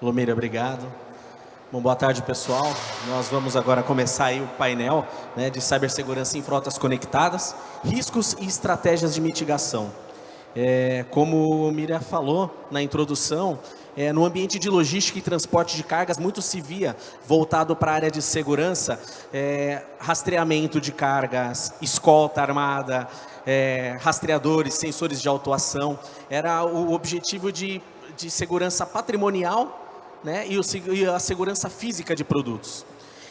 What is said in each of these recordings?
Lomira, obrigado. Bom, boa tarde, pessoal. Nós vamos agora começar aí o painel, né, de cibersegurança em frotas conectadas, riscos e estratégias de mitigação. Como o Mira falou na introdução, no ambiente de logística e transporte de cargas, muito se via voltado para a área de segurança, rastreamento de cargas, escolta armada, rastreadores, sensores de autuação. Era o objetivo de segurança patrimonial, né, e a segurança física de produtos.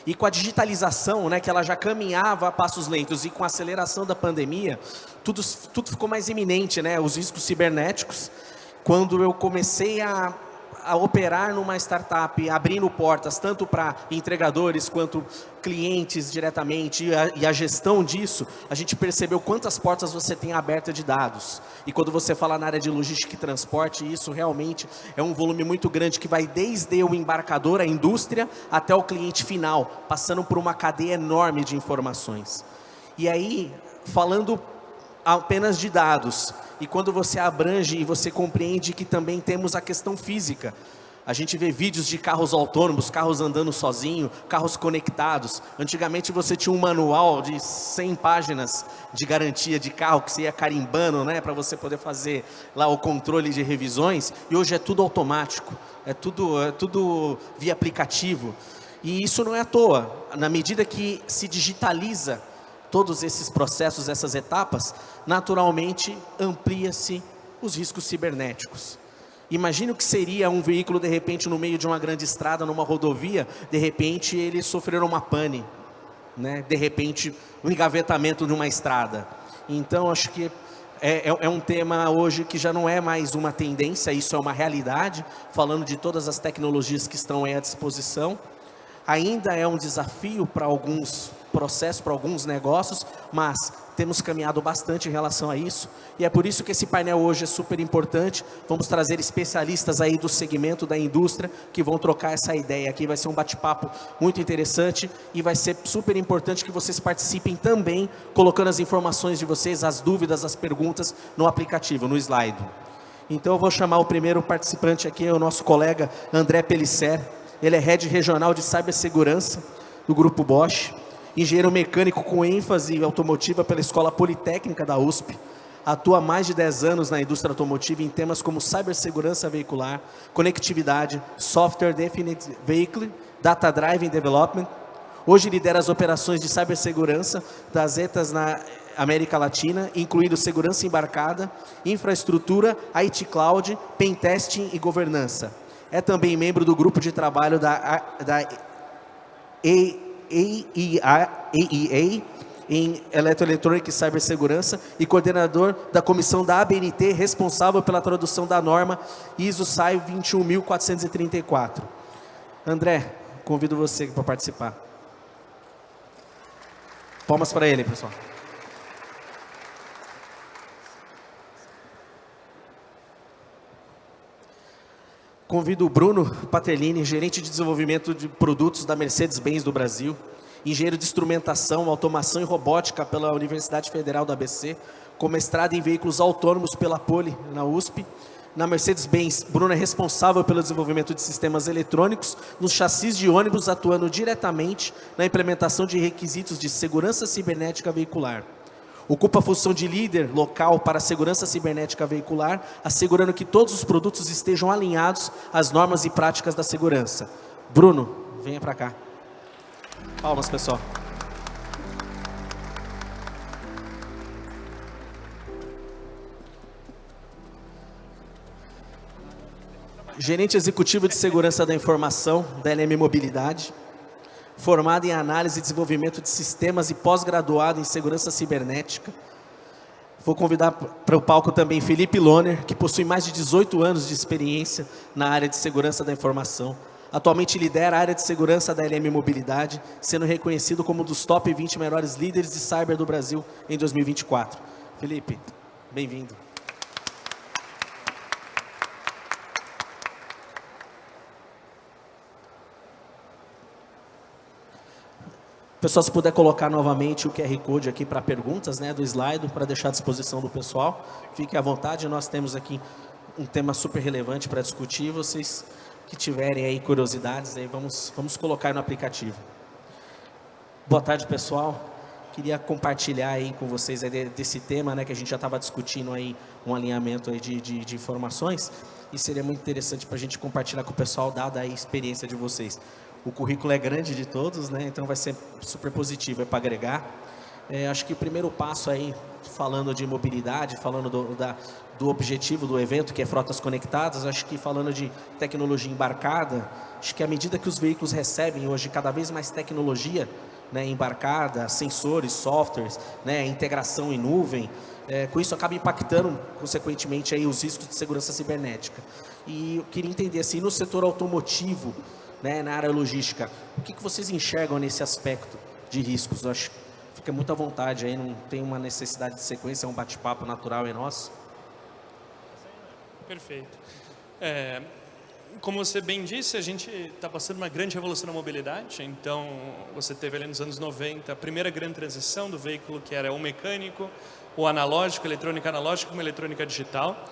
E com a digitalização, né, que ela já caminhava a passos lentos, e com a aceleração da pandemia, tudo ficou mais iminente, né, os riscos cibernéticos. Quando eu comecei a operar numa startup, abrindo portas tanto para entregadores quanto clientes diretamente, e a gestão disso, a gente percebeu quantas portas você tem abertas de dados. E quando você fala na área de logística e transporte, isso realmente é um volume muito grande, que vai desde o embarcador, a indústria, até o cliente final, passando por uma cadeia enorme de informações. E aí, falando apenas de dados, e quando você abrange e você compreende que também temos a questão física, a gente vê vídeos de carros autônomos, carros andando sozinho, carros conectados. Antigamente você tinha um manual de 100 páginas de garantia de carro que você ia carimbando, né, para você poder fazer lá o controle de revisões, e hoje é tudo automático, é tudo via aplicativo. E isso não é à toa, na medida que se digitaliza todos esses processos, essas etapas, naturalmente amplia-se os riscos cibernéticos. Imagine o que seria um veículo, de repente, no meio de uma grande estrada, numa rodovia, de repente ele sofrer uma pane, né? De repente, um engavetamento de uma estrada. Então, acho que é um tema hoje que já não é mais uma tendência, isso é uma realidade, falando de todas as tecnologias que estão aí à disposição. Ainda é um desafio para alguns processos, para alguns negócios, mas temos caminhado bastante em relação a isso, e é por isso que esse painel hoje é super importante. Vamos trazer especialistas aí do segmento da indústria, que vão trocar essa ideia aqui. Vai ser um bate-papo muito interessante, e vai ser super importante que vocês participem também, colocando as informações de vocês, as dúvidas, as perguntas no aplicativo, no slide. Então eu vou chamar o primeiro participante aqui, é o nosso colega André Pellicer. Ele é Head Regional de Cibersegurança do Grupo Bosch, engenheiro mecânico com ênfase automotiva pela Escola Politécnica da USP. Atua há mais de 10 anos na indústria automotiva em temas como cibersegurança veicular, conectividade, software definite vehicle, data driven development. Hoje lidera as operações de cibersegurança das ETAs na América Latina, incluindo segurança embarcada, infraestrutura, IT Cloud, pentesting e governança. É também membro do grupo de trabalho da AEA em Eletroeletrônica e Cibersegurança, e coordenador da comissão da ABNT, responsável pela tradução da norma ISO SAI 21434. André, convido você para participar. Palmas para ele, pessoal. Convido o Bruno Paterlini, gerente de desenvolvimento de produtos da Mercedes-Benz do Brasil, engenheiro de instrumentação, automação e robótica pela Universidade Federal do ABC, com mestrado em veículos autônomos pela Poli, na USP. Na Mercedes-Benz, Bruno é responsável pelo desenvolvimento de sistemas eletrônicos nos chassis de ônibus, atuando diretamente na implementação de requisitos de segurança cibernética veicular. Ocupa a função de líder local para a segurança cibernética veicular, assegurando que todos os produtos estejam alinhados às normas e práticas da segurança. Bruno, venha para cá. Palmas, pessoal. Gerente executivo de segurança da informação da LM Mobilidade. Formado em análise e desenvolvimento de sistemas e pós-graduado em segurança cibernética. Vou convidar para o palco também Felipe Lohner, que possui mais de 18 anos de experiência na área de segurança da informação. Atualmente lidera a área de segurança da LM Mobilidade, sendo reconhecido como um dos top 20 melhores líderes de cyber do Brasil em 2024. Felipe, bem-vindo. Pessoal, se puder colocar novamente o QR Code aqui para perguntas, né, do slide, para deixar à disposição do pessoal. Fiquem à vontade, nós temos aqui um tema super relevante para discutir. Vocês que tiverem aí curiosidades, aí vamos colocar no aplicativo. Boa tarde, pessoal. Queria compartilhar aí com vocês aí desse tema, né, que a gente já estava discutindo aí um alinhamento aí de informações, e seria muito interessante para a gente compartilhar com o pessoal, dada a experiência de vocês. O currículo é grande de todos, né, então vai ser super positivo para agregar. Acho que o primeiro passo aí, falando de mobilidade, falando do objetivo do evento, que é frotas conectadas, acho que falando de tecnologia embarcada, acho que à medida que os veículos recebem hoje cada vez mais tecnologia, né, embarcada, sensores, softwares, né, integração em nuvem, com isso acaba impactando, consequentemente, aí, os riscos de segurança cibernética. E eu queria entender, assim, no setor automotivo, né, na área logística, o que vocês enxergam nesse aspecto de riscos? Eu acho que fica muito à vontade aí, não tem uma necessidade de sequência, é um bate-papo natural e nosso. Perfeito. Como você bem disse, a gente está passando uma grande revolução na mobilidade. Então, você teve ali nos anos 90 a primeira grande transição do veículo, que era o mecânico, o analógico, eletrônica analógica, uma eletrônica digital.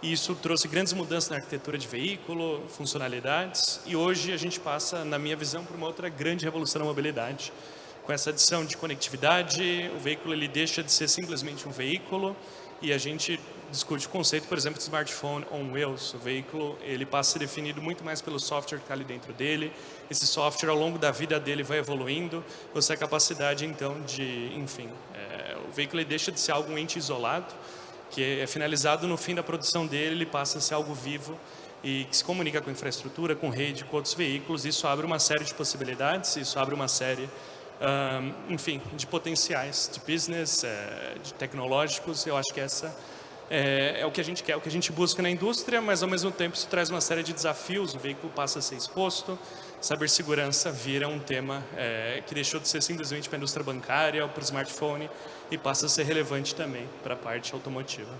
E isso trouxe grandes mudanças na arquitetura de veículo, funcionalidades. E hoje a gente passa, na minha visão, por uma outra grande revolução na mobilidade. Com essa adição de conectividade, o veículo ele deixa de ser simplesmente um veículo e a gente discute o conceito, por exemplo, de smartphone on wheels. O veículo ele passa a ser definido muito mais pelo software que está ali dentro dele. Esse software, ao longo da vida dele, vai evoluindo. Você tem a capacidade, então, de, enfim, o veículo ele deixa de ser algo ente isolado, que é finalizado no fim da produção dele, ele passa a ser algo vivo e que se comunica com infraestrutura, com rede, com outros veículos. Isso abre uma série de possibilidades, isso abre uma série enfim, de potenciais, de business, de tecnológicos. Eu acho que essa é o que a gente quer, o que a gente busca na indústria, mas ao mesmo tempo isso traz uma série de desafios. O veículo passa a ser exposto, cibersegurança vira um tema que deixou de ser simplesmente para a indústria bancária ou para o smartphone e passa a ser relevante também para a parte automotiva.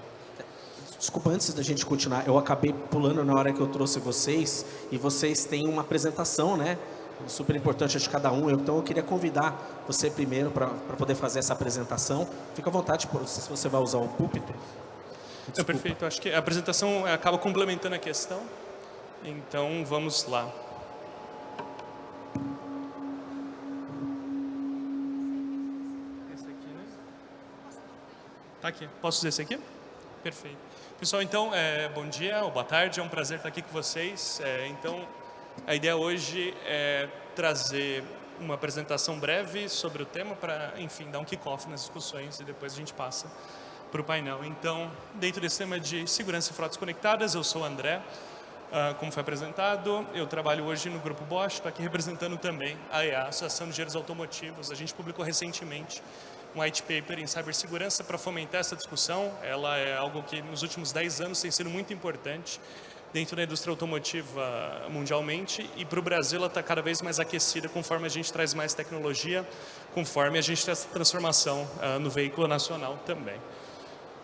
Desculpa, antes da gente continuar, eu acabei pulando na hora que eu trouxe vocês, e vocês têm uma apresentação, né? Super importante de cada um, então eu queria convidar você primeiro para poder fazer essa apresentação. Fica à vontade, se você vai usar o púlpito. Perfeito, acho que a apresentação acaba complementando a questão, então vamos lá. Esse aqui, né? Tá aqui, posso usar esse aqui? Perfeito. Pessoal, então, bom dia ou boa tarde, é um prazer estar aqui com vocês. Então, a ideia hoje é trazer uma apresentação breve sobre o tema para, enfim, dar um kick-off nas discussões e depois a gente passa para o painel. Então, dentro desse tema de segurança e frotas conectadas, eu sou o André, como foi apresentado, eu trabalho hoje no Grupo Bosch, estou aqui representando também a EA, Associação de Engenheiros Automotivos. A gente publicou recentemente um white paper em cibersegurança para fomentar essa discussão. Ela é algo que nos últimos 10 anos tem sido muito importante dentro da indústria automotiva mundialmente, e para o Brasil ela está cada vez mais aquecida conforme a gente traz mais tecnologia, conforme a gente tem essa transformação no veículo nacional também.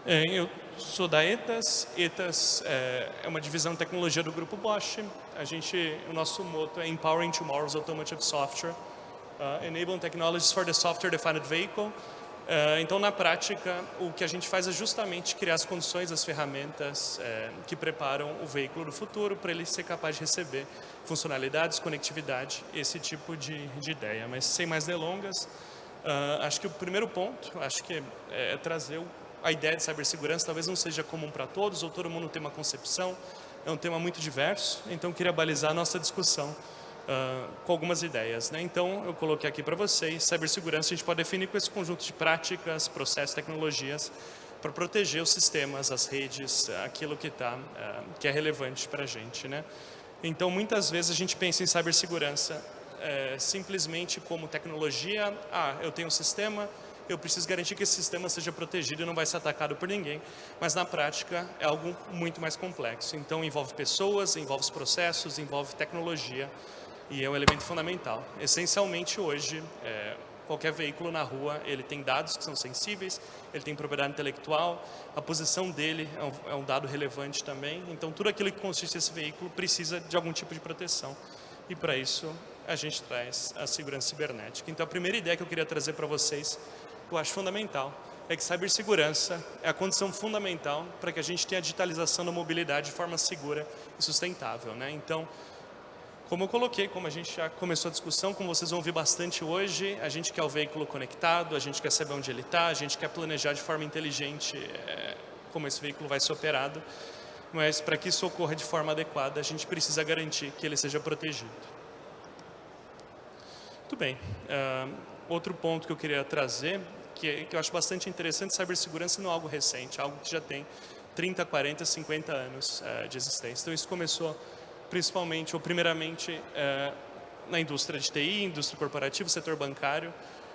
Eu sou da ETAS. ETAS é uma divisão de tecnologia do Grupo Bosch. O nosso motto é Empowering Tomorrow's Automotive Software, Enabling Technologies for the Software Defined Vehicle. Então, na prática, o que a gente faz é justamente criar as condições, as ferramentas que preparam o veículo do futuro para ele ser capaz de receber funcionalidades, conectividade, esse tipo de ideia. Mas, sem mais delongas, acho que o primeiro ponto, é trazer a ideia de cibersegurança. Talvez não seja comum para todos, ou todo mundo tem uma concepção, é um tema muito diverso, então queria balizar a nossa discussão com algumas ideias, né? Então, eu coloquei aqui para vocês, cibersegurança a gente pode definir com esse conjunto de práticas, processos, tecnologias, para proteger os sistemas, as redes, aquilo que é relevante para a gente, né? Então, muitas vezes a gente pensa em cibersegurança simplesmente como tecnologia. Eu tenho um sistema, eu preciso garantir que esse sistema seja protegido e não vai ser atacado por ninguém, mas na prática é algo muito mais complexo. Então, envolve pessoas, envolve os processos, envolve tecnologia, e é um elemento fundamental. Essencialmente hoje, qualquer veículo na rua, ele tem dados que são sensíveis, ele tem propriedade intelectual, a posição dele é um dado relevante também, então tudo aquilo que consiste esse veículo precisa de algum tipo de proteção, e para isso a gente traz a segurança cibernética. Então a primeira ideia que eu queria trazer para vocês, que eu acho fundamental, é que cibersegurança é a condição fundamental para que a gente tenha a digitalização da mobilidade de forma segura e sustentável, né? Então, Como eu coloquei, como a gente já começou a discussão, como vocês vão ouvir bastante hoje, a gente quer o veículo conectado, a gente quer saber onde ele está, a gente quer planejar de forma inteligente como esse veículo vai ser operado, mas para que isso ocorra de forma adequada, a gente precisa garantir que ele seja protegido. Muito bem. Outro ponto que eu queria trazer, que eu acho bastante interessante, cibersegurança não é algo recente, é algo que já tem 30, 40, 50 anos de existência. Então isso começou principalmente, ou primeiramente, na indústria de TI, indústria corporativa, setor bancário,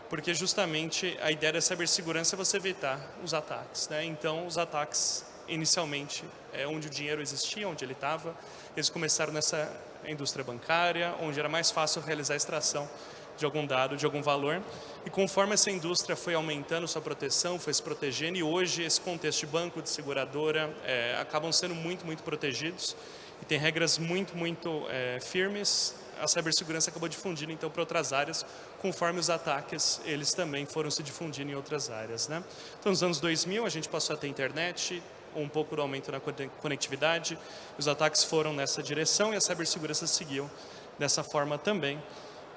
porque justamente a ideia da cibersegurança é você evitar os ataques, né? Então, os ataques, inicialmente, onde o dinheiro existia, onde ele estava, eles começaram nessa indústria bancária, onde era mais fácil realizar a extração de algum dado, de algum valor. E conforme essa indústria foi aumentando sua proteção, foi se protegendo, e hoje esse contexto de banco, de seguradora, acabam sendo muito, muito protegidos. E tem regras muito, muito firmes. A cibersegurança acabou difundindo, então, para outras áreas, conforme os ataques, eles também foram se difundindo em outras áreas, né? Então, nos anos 2000, a gente passou a ter internet, um pouco do aumento na conectividade, os ataques foram nessa direção e a cibersegurança seguiu dessa forma também.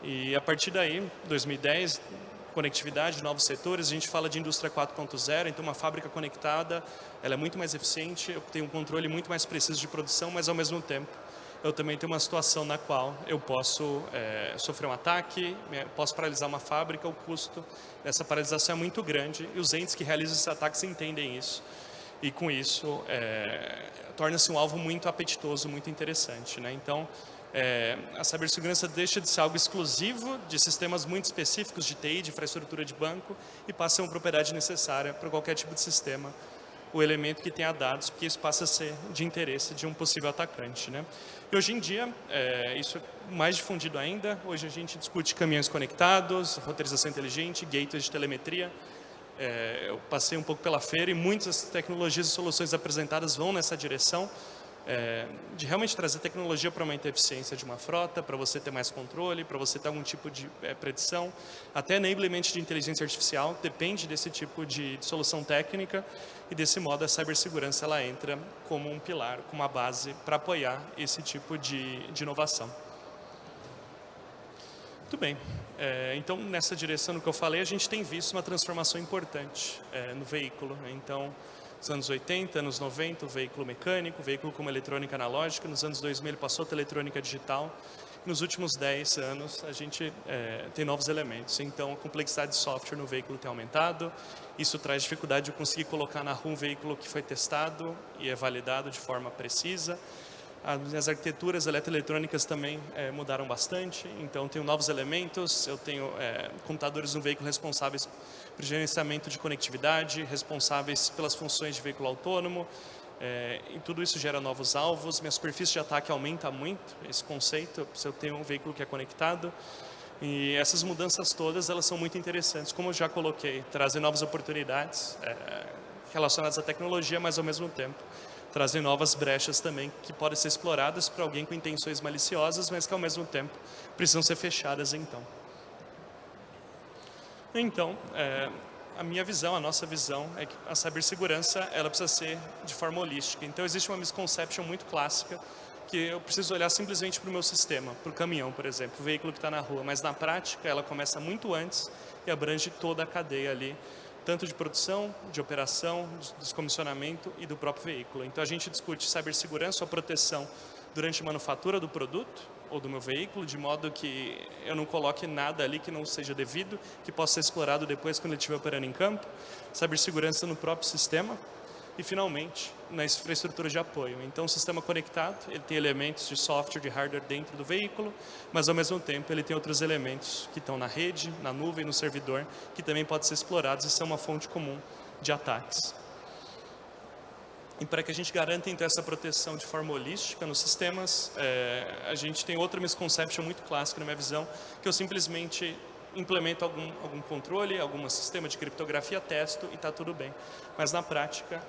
E a partir daí, 2010, conectividade, novos setores, a gente fala de indústria 4.0, então uma fábrica conectada, ela é muito mais eficiente, eu tenho um controle muito mais preciso de produção, mas ao mesmo tempo eu também tenho uma situação na qual eu posso sofrer um ataque, posso paralisar uma fábrica, o custo dessa paralisação é muito grande e os entes que realizam esses ataques entendem isso. E com isso, torna-se um alvo muito apetitoso, muito interessante, né? Então, a cibersegurança deixa de ser algo exclusivo de sistemas muito específicos de TI, de infraestrutura de banco, e passa a ser uma propriedade necessária para qualquer tipo de sistema, o elemento que tenha dados, porque isso passa a ser de interesse de um possível atacante, né? E hoje em dia, isso é mais difundido ainda. Hoje a gente discute caminhões conectados, roteirização inteligente, gateways de telemetria. Eu passei um pouco pela feira e muitas tecnologias e soluções apresentadas vão nessa direção, de realmente trazer tecnologia para aumentar a eficiência de uma frota, para você ter mais controle, para você ter algum tipo de predição, até enablement de inteligência artificial, depende desse tipo de solução técnica, e desse modo a cibersegurança ela entra como um pilar, como uma base para apoiar esse tipo de inovação. Muito bem. Então, nessa direção do que eu falei, a gente tem visto uma transformação importante no veículo, né? Então, nos anos 80, anos 90, o veículo mecânico, o veículo com uma eletrônica analógica. Nos anos 2000, ele passou a ter eletrônica digital. E nos últimos 10 anos, a gente tem novos elementos. Então, a complexidade de software no veículo tem aumentado. Isso traz dificuldade de conseguir colocar na rua um veículo que foi testado e é validado de forma precisa. As arquiteturas eletroeletrônicas também mudaram bastante, então tenho novos elementos, eu tenho computadores no veículo responsáveis pelo gerenciamento de conectividade, responsáveis pelas funções de veículo autônomo, e tudo isso gera novos alvos, minha superfície de ataque aumenta muito, esse conceito, se eu tenho um veículo que é conectado, e essas mudanças todas, elas são muito interessantes, como eu já coloquei, trazem novas oportunidades relacionadas à tecnologia, mas ao mesmo tempo trazem novas brechas também que podem ser exploradas por alguém com intenções maliciosas, mas que ao mesmo tempo precisam ser fechadas então. Então, a minha visão, a nossa visão é que a cibersegurança ela precisa ser de forma holística. Então existe uma misconception muito clássica que eu preciso olhar simplesmente para o meu sistema, para o caminhão, por exemplo, o veículo que está na rua, mas na prática ela começa muito antes e abrange toda a cadeia ali, tanto de produção, de operação, de descomissionamento e do próprio veículo. Então, a gente discute cibersegurança ou proteção durante a manufatura do produto ou do meu veículo, de modo que eu não coloque nada ali que não seja devido, que possa ser explorado depois quando ele estiver operando em campo. Cibersegurança no próprio sistema. E, finalmente, na infraestrutura de apoio. Então, o sistema conectado, ele tem elementos de software, de hardware dentro do veículo, mas, ao mesmo tempo, ele tem outros elementos que estão na rede, na nuvem, no servidor, que também podem ser explorados e são uma fonte comum de ataques. E para que a gente garanta, então, essa proteção de forma holística nos sistemas, a gente tem outra misconception muito clássica, na minha visão, que eu simplesmente implemento algum controle, algum sistema de criptografia, testo e está tudo bem. Mas, na prática,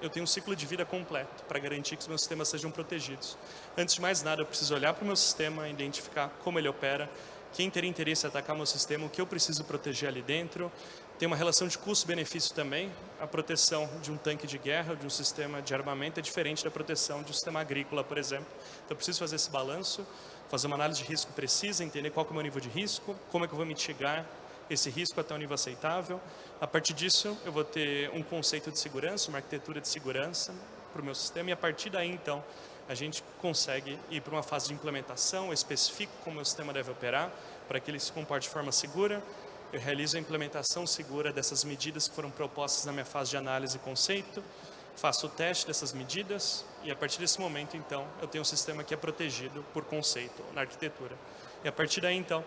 eu tenho um ciclo de vida completo para garantir que os meus sistemas sejam protegidos. Antes de mais nada, eu preciso olhar para o meu sistema, identificar como ele opera, quem teria interesse em atacar meu sistema, o que eu preciso proteger ali dentro. Tem uma relação de custo-benefício também. A proteção de um tanque de guerra, de um sistema de armamento, é diferente da proteção de um sistema agrícola, por exemplo. Então, eu preciso fazer esse balanço. fazer uma análise de risco precisa, entender qual que é o meu nível de risco, como é que eu vou mitigar esse risco até um nível aceitável. A partir disso, eu vou ter um conceito de segurança, uma arquitetura de segurança para o meu sistema, e a partir daí, então, a gente consegue ir para uma fase de implementação, eu especifico como o meu sistema deve operar, para que ele se comporte de forma segura, eu realizo a implementação segura dessas medidas que foram propostas na minha fase de análise e conceito, faço o teste dessas medidas, e a partir desse momento, então, eu tenho um sistema que é protegido por conceito, na arquitetura. E a partir daí, então,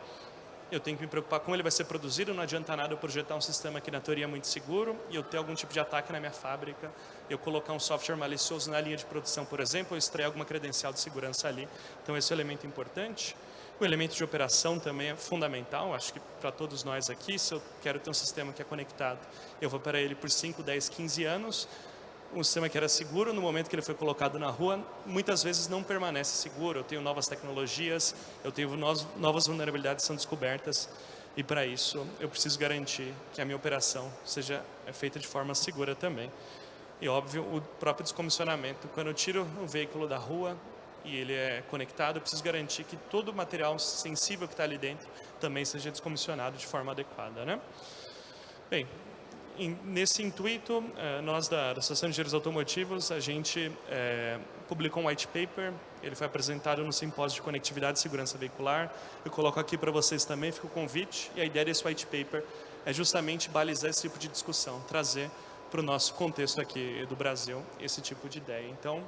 eu tenho que me preocupar com como ele vai ser produzido, não adianta nada eu projetar um sistema que na teoria é muito seguro e eu ter algum tipo de ataque na minha fábrica, eu colocar um software malicioso na linha de produção, por exemplo, ou extrair alguma credencial de segurança ali. Então esse é um elemento importante. O elemento de operação também é fundamental, acho que para todos nós aqui, se eu quero ter um sistema que é conectado, eu vou operar ele por 5, 10, 15 anos, um sistema que era seguro, no momento que ele foi colocado na rua, muitas vezes não permanece seguro. Eu tenho novas tecnologias, eu tenho novas vulnerabilidades que são descobertas, e para isso eu preciso garantir que a minha operação seja feita de forma segura também. E óbvio, o próprio descomissionamento, quando eu tiro o veículo da rua e ele é conectado, eu preciso garantir que todo o material sensível que está ali dentro também seja descomissionado de forma adequada, né? Bem, nesse intuito, nós da Associação de Engenheiros Automotivos, a gente publicou um white paper, ele foi apresentado no Simpósio de Conectividade e Segurança Veicular. Eu coloco aqui para vocês também, fica o convite, e a ideia desse white paper é justamente balizar esse tipo de discussão, trazer para o nosso contexto aqui do Brasil esse tipo de ideia. Então,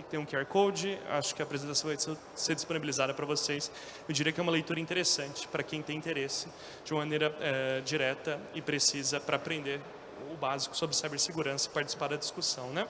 tem um QR Code, acho que a apresentação vai ser disponibilizada para vocês. Eu diria que é uma leitura interessante para quem tem interesse, de uma maneira direta e precisa, para aprender o básico sobre cibersegurança e participar da discussão, né?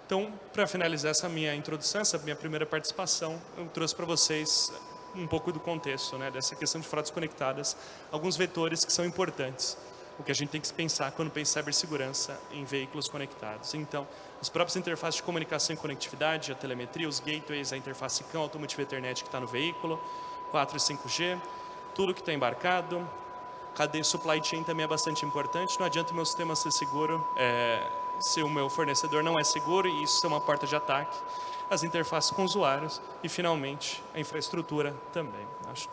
Então, para finalizar essa minha introdução, essa minha primeira participação, eu trouxe para vocês um pouco do contexto, né, dessa questão de frotas conectadas, alguns vetores que são importantes, o que a gente tem que pensar quando pensa em cibersegurança em veículos conectados. Então, as próprias interfaces de comunicação e conectividade, a telemetria, os gateways, a interface CAN, Automotive Ethernet que está no veículo, 4 e 5G, tudo que está embarcado. Cadeia supply chain também é bastante importante. Não adianta o meu sistema ser seguro se o meu fornecedor não é seguro, e isso é uma porta de ataque. As interfaces com usuários e, finalmente, a infraestrutura também. Acho.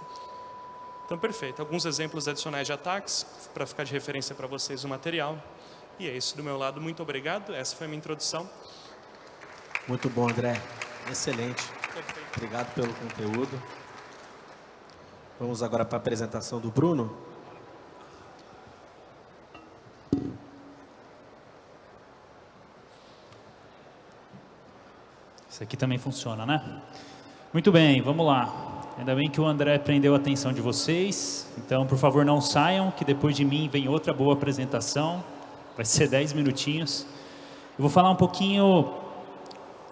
Então, perfeito. Alguns exemplos adicionais de ataques, para ficar de referência para vocês o material. E é isso do meu lado. Muito obrigado. Essa foi a minha introdução. Muito bom, André. Excelente. Perfeito. Obrigado pelo conteúdo. Vamos agora para a apresentação do Bruno. Isso aqui também funciona, né? Muito bem, vamos lá. Ainda bem que o André prendeu a atenção de vocês. Então, por favor, não saiam, que depois de mim vem outra boa apresentação. Vai ser 10 minutinhos. Eu vou falar um pouquinho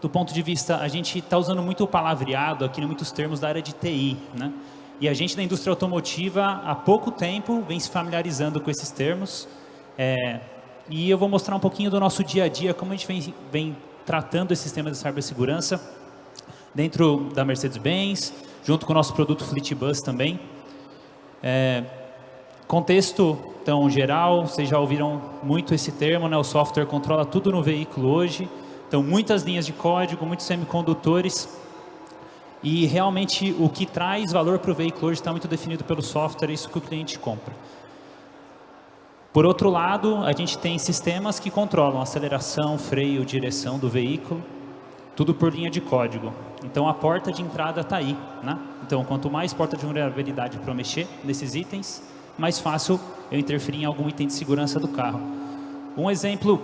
do ponto de vista... A gente está usando muito o palavreado aqui, muitos termos da área de TI, né? E a gente da indústria automotiva, há pouco tempo, vem se familiarizando com esses termos. E eu vou mostrar um pouquinho do nosso dia a dia, como a gente vem tratando esse sistema de cibersegurança dentro da Mercedes-Benz, junto com o nosso produto FleetBus também. Contexto, então, geral, vocês já ouviram muito esse termo, né? O software controla tudo no veículo hoje. Então, muitas linhas de código, muitos semicondutores. E, realmente, o que traz valor para o veículo hoje está muito definido pelo software, isso que o cliente compra. Por outro lado, a gente tem sistemas que controlam aceleração, freio, direção do veículo, tudo por linha de código. Então, a porta de entrada está aí, né? Então, quanto mais porta de vulnerabilidade para eu mexer nesses itens, mais fácil eu interferir em algum item de segurança do carro. Um exemplo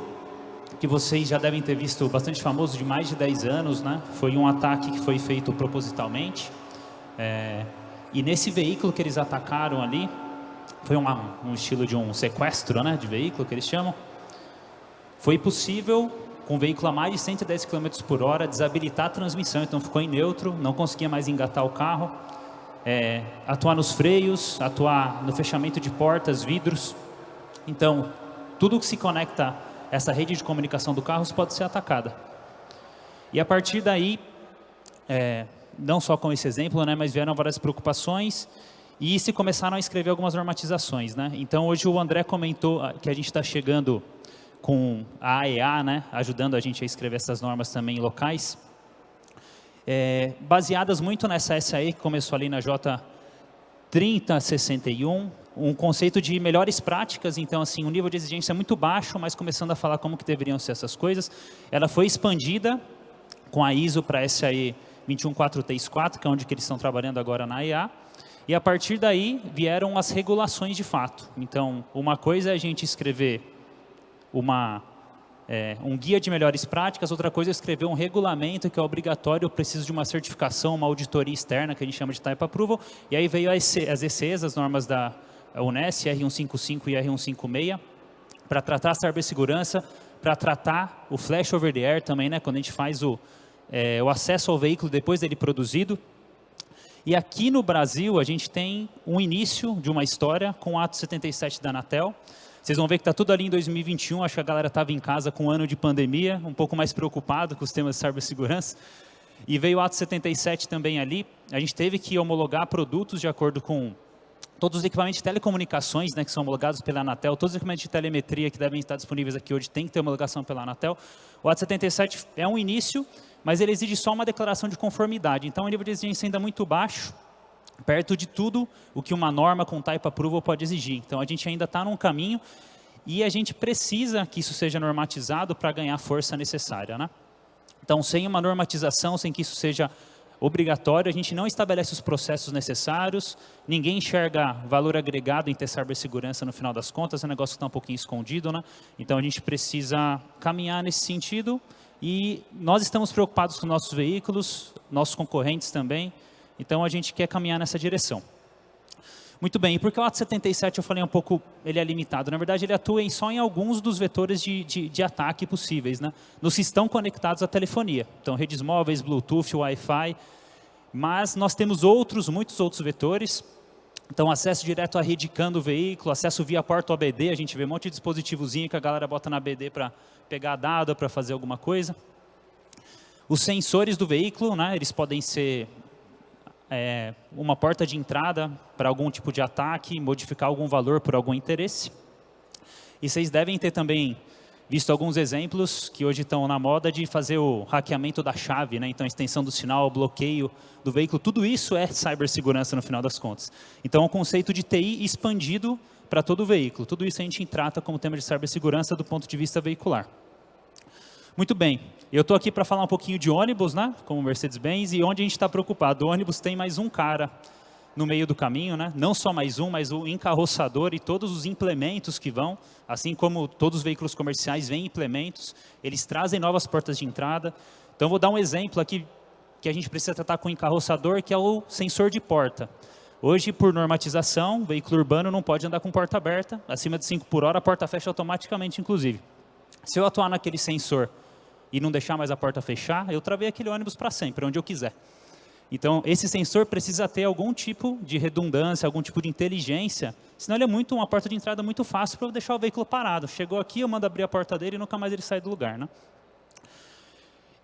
que vocês já devem ter visto bastante famoso, de mais de 10 anos, né? Foi um ataque que foi feito propositalmente. E nesse veículo que eles atacaram ali, foi um estilo de um sequestro, né, de veículo, que eles chamam. Foi possível, com o veículo a mais de 110 km por hora, desabilitar a transmissão, então ficou em neutro, não conseguia mais engatar o carro, atuar nos freios, atuar no fechamento de portas, vidros. Então, tudo que se conecta a essa rede de comunicação do carro pode ser atacada. E a partir daí, não só com esse exemplo, né, mas vieram várias preocupações, e se começaram a escrever algumas normatizações, né? Então, hoje o André comentou que a gente está chegando com a AEA, né? Ajudando a gente a escrever essas normas também locais. baseadas muito nessa SAE que começou ali na J3061, um conceito de melhores práticas. Então, assim, o nível de exigência é muito baixo, mas começando a falar como que deveriam ser essas coisas. Ela foi expandida com a ISO para SAE 21434, que é onde que eles estão trabalhando agora na IA. E a partir daí vieram as regulações de fato. Então, uma coisa é a gente escrever um guia de melhores práticas, outra coisa é escrever um regulamento que é obrigatório, eu preciso de uma certificação, uma auditoria externa, que a gente chama de Type Approval. E aí veio as ECs, as normas da UNES, R155 e R156, para tratar a cibersegurança, para tratar o flash over the air também, né, quando a gente faz o acesso ao veículo depois dele produzido. E aqui no Brasil, a gente tem um início de uma história com o Ato 77 da Anatel. Vocês vão ver que está tudo ali em 2021, acho que a galera estava em casa com um ano de pandemia, um pouco mais preocupado com os temas de cibersegurança. E veio o Ato 77 também ali. A gente teve que homologar produtos de acordo com todos os equipamentos de telecomunicações, né, que são homologados pela Anatel, todos os equipamentos de telemetria que devem estar disponíveis aqui hoje têm que ter homologação pela Anatel. O Ato 77 é um início, mas ele exige só uma declaração de conformidade. Então, o nível de exigência ainda é muito baixo, perto de tudo o que uma norma com Type Approval pode exigir. Então, a gente ainda está num caminho e a gente precisa que isso seja normatizado para ganhar a força necessária, né? Então, sem uma normatização, sem que isso seja obrigatório, a gente não estabelece os processos necessários, ninguém enxerga valor agregado em ter cibersegurança no final das contas, é um negócio que está um pouquinho escondido, né? Então, a gente precisa caminhar nesse sentido e nós estamos preocupados com nossos veículos, nossos concorrentes também, então a gente quer caminhar nessa direção. Muito bem, e por que o Ato 77 eu falei um pouco, ele é limitado? Na verdade, ele atua só em alguns dos vetores de ataque possíveis, né? Nos que estão conectados à telefonia. Então, redes móveis, Bluetooth, Wi-Fi. Mas nós temos muitos outros vetores. Então, acesso direto à rede CAN do veículo, acesso via porta OBD. A gente vê um monte de dispositivozinho que a galera bota na ABD para pegar dado, para fazer alguma coisa. Os sensores do veículo, né? Eles podem ser uma porta de entrada para algum tipo de ataque, modificar algum valor por algum interesse. E vocês devem ter também visto alguns exemplos que hoje estão na moda de fazer o hackeamento da chave, né? Então, a extensão do sinal, bloqueio do veículo, tudo isso é cibersegurança no final das contas. Então, é um conceito de TI expandido para todo o veículo. Tudo isso a gente trata como tema de cibersegurança do ponto de vista veicular. Muito bem, eu estou aqui para falar um pouquinho de ônibus, né, como Mercedes-Benz, e onde a gente está preocupado. O ônibus tem mais um cara no meio do caminho, né? Não só mais um, mas o encarroçador e todos os implementos que vão, assim como todos os veículos comerciais vêm implementos, eles trazem novas portas de entrada. Então, vou dar um exemplo aqui que a gente precisa tratar com o encarroçador, que é o sensor de porta. Hoje, por normatização, o veículo urbano não pode andar com porta aberta, acima de 5 por hora, a porta fecha automaticamente, inclusive. Se eu atuar naquele sensor e não deixar mais a porta fechar, eu travei aquele ônibus para sempre, onde eu quiser. Então, esse sensor precisa ter algum tipo de redundância, algum tipo de inteligência, senão ele é uma porta de entrada muito fácil para eu deixar o veículo parado. Chegou aqui, eu mando abrir a porta dele e nunca mais ele sai do lugar, né?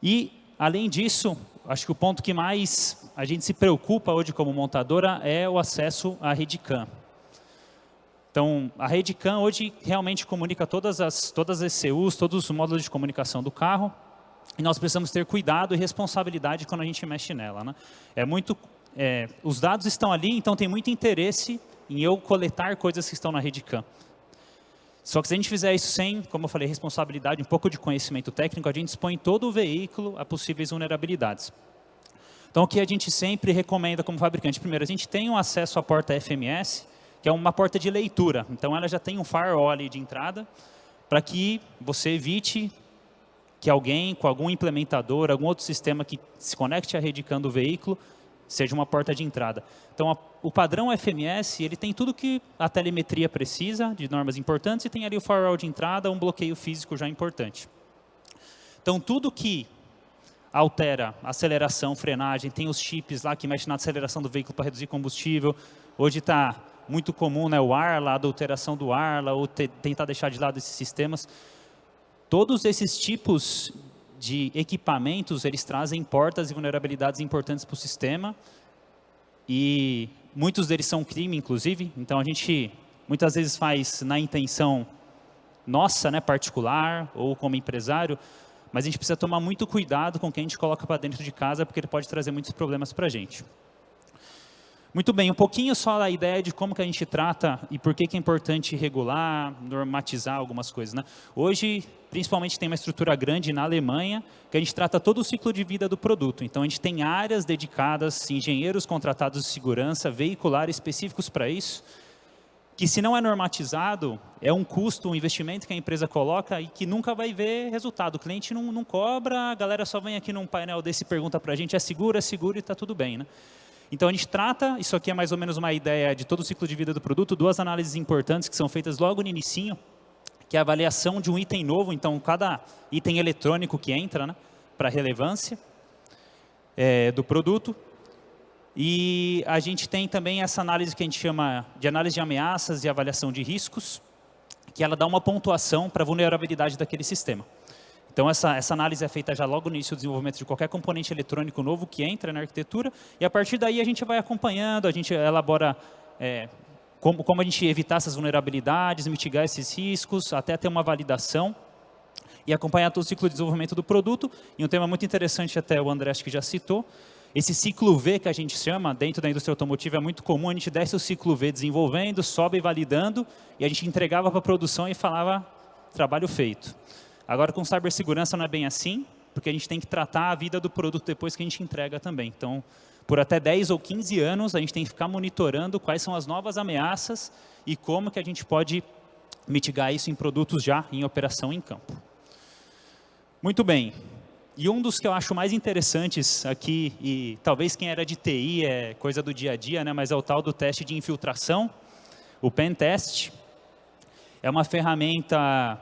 E, além disso, acho que o ponto que mais a gente se preocupa hoje como montadora é o acesso à rede CAN. Então, a rede CAN hoje realmente comunica todas as ECUs, todos os módulos de comunicação do carro, e nós precisamos ter cuidado e responsabilidade quando a gente mexe nela, né? Os dados estão ali, então tem muito interesse em eu coletar coisas que estão na rede CAN. Só que se a gente fizer isso sem, como eu falei, responsabilidade, um pouco de conhecimento técnico, a gente expõe todo o veículo a possíveis vulnerabilidades. Então, o que a gente sempre recomenda como fabricante? Primeiro, a gente tem um acesso à porta FMS, que é uma porta de leitura. Então, ela já tem um firewall ali de entrada, para que você evite que alguém, com algum implementador, algum outro sistema que se conecte à rede CAN do veículo, seja uma porta de entrada. Então, o padrão FMS, ele tem tudo que a telemetria precisa, de normas importantes, e tem ali o firewall de entrada, um bloqueio físico já importante. Então, tudo que altera aceleração, frenagem, tem os chips lá que mexem na aceleração do veículo para reduzir combustível. Hoje está muito comum, né, o ARLA, a adulteração do ARLA, ou tentar deixar de lado esses sistemas. Todos esses tipos de equipamentos, eles trazem portas e vulnerabilidades importantes para o sistema, e muitos deles são crime, inclusive. Então, a gente muitas vezes faz na intenção nossa, né, particular, ou como empresário, mas a gente precisa tomar muito cuidado com o que a gente coloca para dentro de casa, porque ele pode trazer muitos problemas para a gente. Muito bem, um pouquinho só da ideia de como que a gente trata e por que é importante regular, normatizar algumas coisas, né? Hoje, principalmente, tem uma estrutura grande na Alemanha, que a gente trata todo o ciclo de vida do produto. Então, a gente tem áreas dedicadas, engenheiros contratados de segurança, veicular específicos para isso, que se não é normatizado, é um custo, um investimento que a empresa coloca e que nunca vai ver resultado. O cliente não cobra, a galera só vem aqui num painel desse e pergunta para a gente, é seguro e está tudo bem, né? Então, a gente trata, isso aqui é mais ou menos uma ideia de todo o ciclo de vida do produto, duas análises importantes que são feitas logo no inicinho, que é a avaliação de um item novo, então, cada item eletrônico que entra, né, para a relevância do produto. E a gente tem também essa análise que a gente chama de análise de ameaças e avaliação de riscos, que ela dá uma pontuação para a vulnerabilidade daquele sistema. Então, essa análise é feita já logo no início do desenvolvimento de qualquer componente eletrônico novo que entra na arquitetura, e a partir daí a gente vai acompanhando, a gente elabora como a gente evitar essas vulnerabilidades, mitigar esses riscos, até ter uma validação e acompanhar todo o ciclo de desenvolvimento do produto. E um tema muito interessante, até o André acho que já citou, esse ciclo V que a gente chama, dentro da indústria automotiva é muito comum, a gente desce o ciclo V desenvolvendo, sobe validando, e a gente entregava para a produção e falava, trabalho feito. Agora, com cibersegurança não é bem assim, porque a gente tem que tratar a vida do produto depois que a gente entrega também. Então, por até 10 ou 15 anos, a gente tem que ficar monitorando quais são as novas ameaças e como que a gente pode mitigar isso em produtos já em operação em campo. Muito bem. E um dos que eu acho mais interessantes aqui, e talvez quem era de TI é coisa do dia a dia, né, mas é o tal do teste de infiltração, o Pen Test. É uma ferramenta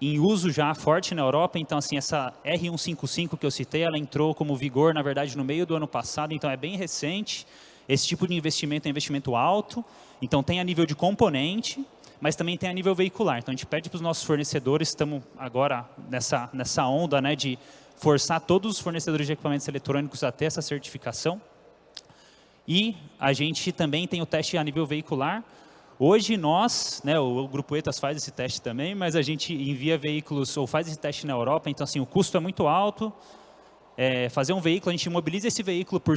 em uso já forte na Europa, então assim, essa R155 que eu citei, ela entrou como vigor, na verdade, no meio do ano passado, então é bem recente. Esse tipo de investimento é investimento alto, então tem a nível de componente, mas também tem a nível veicular. Então a gente pede para os nossos fornecedores, estamos agora nessa onda, né, de forçar todos os fornecedores de equipamentos eletrônicos a ter essa certificação. E a gente também tem o teste a nível veicular. Hoje nós, né, o Grupo ETAS faz esse teste também, mas a gente envia veículos ou faz esse teste na Europa, então assim, o custo é muito alto. Fazer um veículo, a gente imobiliza esse veículo por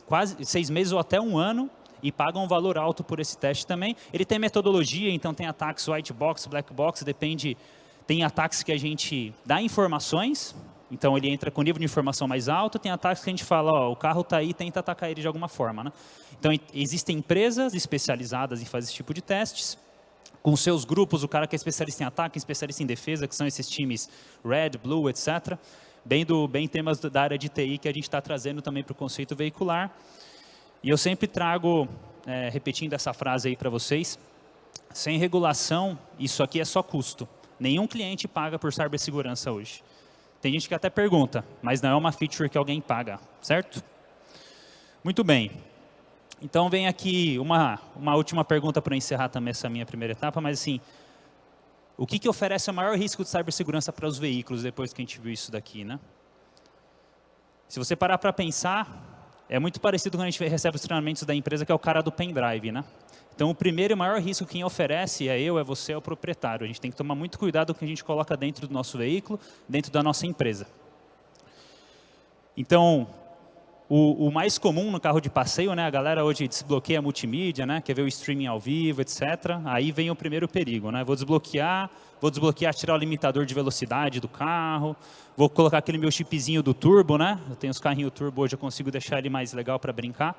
quase 6 meses ou até 1 ano e paga um valor alto por esse teste também. Ele tem metodologia, então tem ataques white box, black box, depende. Tem ataques que a gente dá informações, então ele entra com nível de informação mais alto, tem ataques que a gente fala, ó, o carro está aí, tenta atacar ele de alguma forma, né? Então, existem empresas especializadas em fazer esse tipo de testes, com seus grupos, o cara que é especialista em ataque, especialista em defesa, que são esses times Red, Blue, etc. Bem temas da área de TI que a gente está trazendo também para o conceito veicular. E eu sempre trago, repetindo essa frase aí para vocês, sem regulação, isso aqui é só custo. Nenhum cliente paga por cibersegurança hoje. Tem gente que até pergunta, mas não é uma feature que alguém paga, certo? Muito bem. Então, vem aqui uma última pergunta para encerrar também essa minha primeira etapa, mas assim, o que oferece o maior risco de cibersegurança para os veículos depois que a gente viu isso daqui, né? Se você parar para pensar, é muito parecido quando a gente recebe os treinamentos da empresa, que é o cara do pendrive, né? Então, o primeiro e maior risco que quem oferece é você, é o proprietário. A gente tem que tomar muito cuidado com o que a gente coloca dentro do nosso veículo, dentro da nossa empresa. Então, o mais comum no carro de passeio, né, a galera hoje desbloqueia a multimídia, né, quer ver o streaming ao vivo, etc. Aí vem o primeiro perigo, né? Vou desbloquear, tirar o limitador de velocidade do carro, vou colocar aquele meu chipzinho do turbo, né? Eu tenho os carrinhos turbo hoje, eu consigo deixar ele mais legal para brincar.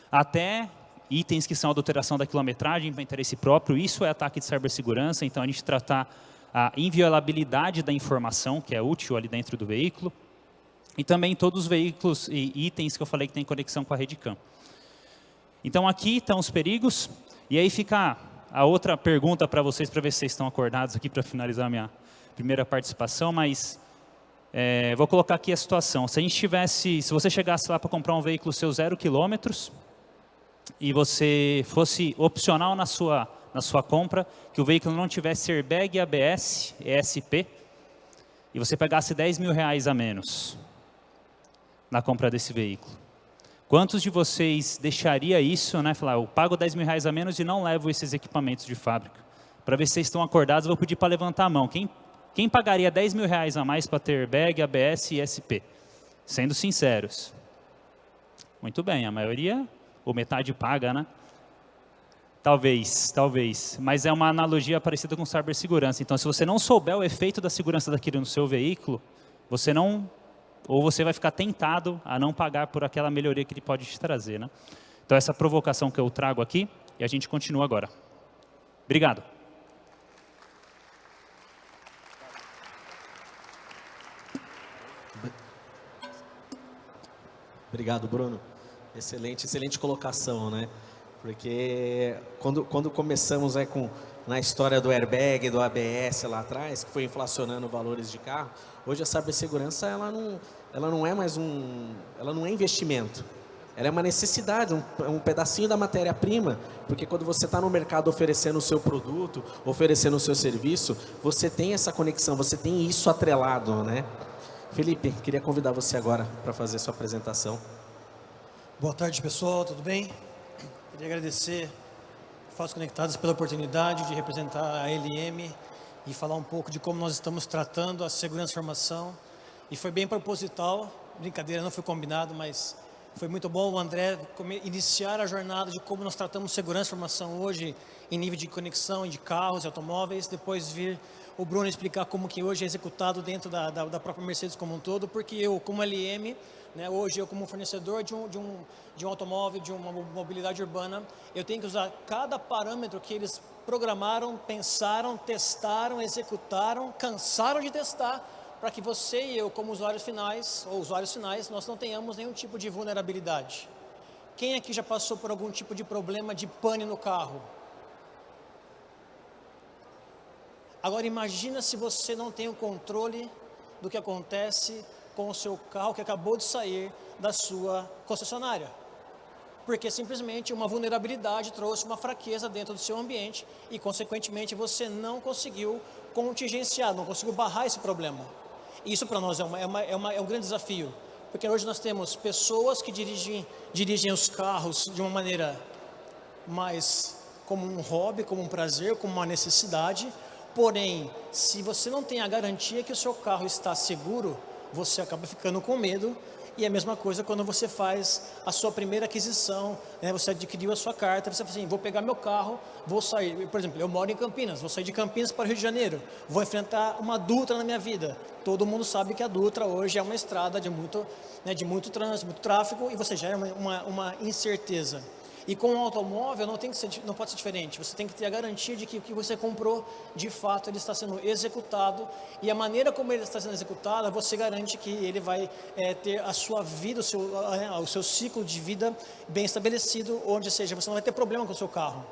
Até itens que são adulteração da quilometragem para interesse próprio, isso é ataque de cibersegurança, então a gente tratar a inviolabilidade da informação, que é útil ali dentro do veículo. E também todos os veículos e itens que eu falei que tem conexão com a rede CAN. Então aqui estão os perigos, e aí fica a outra pergunta para vocês, para ver se vocês estão acordados aqui para finalizar a minha primeira participação, mas vou colocar aqui a situação. Se você chegasse lá para comprar um veículo seu 0 km, e você fosse opcional na sua compra, que o veículo não tivesse airbag, ABS, ESP, e você pegasse R$10.000 a menos na compra desse veículo. Quantos de vocês deixaria isso, né? Falar, eu pago R$10.000 a menos e não levo esses equipamentos de fábrica. Para ver se vocês estão acordados, eu vou pedir para levantar a mão. Quem Quem pagaria 10 mil reais a mais para ter airbag, ABS e ESP? Sendo sinceros. Muito bem, a maioria, ou metade paga, né? Talvez, talvez. Mas é uma analogia parecida com cibersegurança. Então, se você não souber o efeito da segurança daquilo no seu veículo, você não... Ou você vai ficar tentado a não pagar por aquela melhoria que ele pode te trazer, né? Então, essa provocação que eu trago aqui, e a gente continua agora. Obrigado. Obrigado, Bruno. Excelente, excelente colocação, né? Porque quando começamos na história do airbag, do ABS lá atrás, que foi inflacionando valores de carro, hoje a cibersegurança ela não é mais ela não é investimento. Ela é uma necessidade, um pedacinho da matéria-prima, porque quando você está no mercado oferecendo o seu produto, oferecendo o seu serviço, você tem essa conexão, você tem isso atrelado, né? Felipe, queria convidar você agora para fazer sua apresentação. Boa tarde, pessoal, tudo bem? Queria agradecer Fatos Conectados pela oportunidade de representar a LM e falar um pouco de como nós estamos tratando a segurança da informação. E foi bem proposital, brincadeira, não foi combinado, mas foi muito bom o André iniciar a jornada de como nós tratamos segurança da informação hoje em nível de conexão de carros e automóveis, depois vir o Bruno explicar como que hoje é executado dentro da própria Mercedes como um todo, porque eu, como LM, né, hoje eu como fornecedor de um automóvel, de uma mobilidade urbana, eu tenho que usar cada parâmetro que eles programaram, pensaram, testaram, executaram, cansaram de testar, para que você e eu, como usuários finais, nós não tenhamos nenhum tipo de vulnerabilidade. Quem aqui já passou por algum tipo de problema de pane no carro? Agora imagina se você não tem o controle do que acontece com o seu carro que acabou de sair da sua concessionária. Porque simplesmente uma vulnerabilidade trouxe uma fraqueza dentro do seu ambiente e, consequentemente, você não conseguiu contingenciar, não conseguiu barrar esse problema. Isso para nós é um grande desafio, porque hoje nós temos pessoas que dirigem os carros de uma maneira mais como um hobby, como um prazer, como uma necessidade. Porém, se você não tem a garantia que o seu carro está seguro, você acaba ficando com medo. E a mesma coisa quando você faz a sua primeira aquisição, né? Você adquiriu a sua carta, você fala assim, vou pegar meu carro, vou sair, por exemplo, eu moro em Campinas, vou sair de Campinas para o Rio de Janeiro, vou enfrentar uma Dutra na minha vida. Todo mundo sabe que a Dutra hoje é uma estrada de muito trânsito, muito tráfego, e você gera uma incerteza. E com o automóvel não pode ser diferente, você tem que ter a garantia de que o que você comprou, de fato, ele está sendo executado, e a maneira como ele está sendo executado, você garante que ele vai ter a sua vida, o seu ciclo de vida bem estabelecido, onde seja, você não vai ter problema com o seu carro.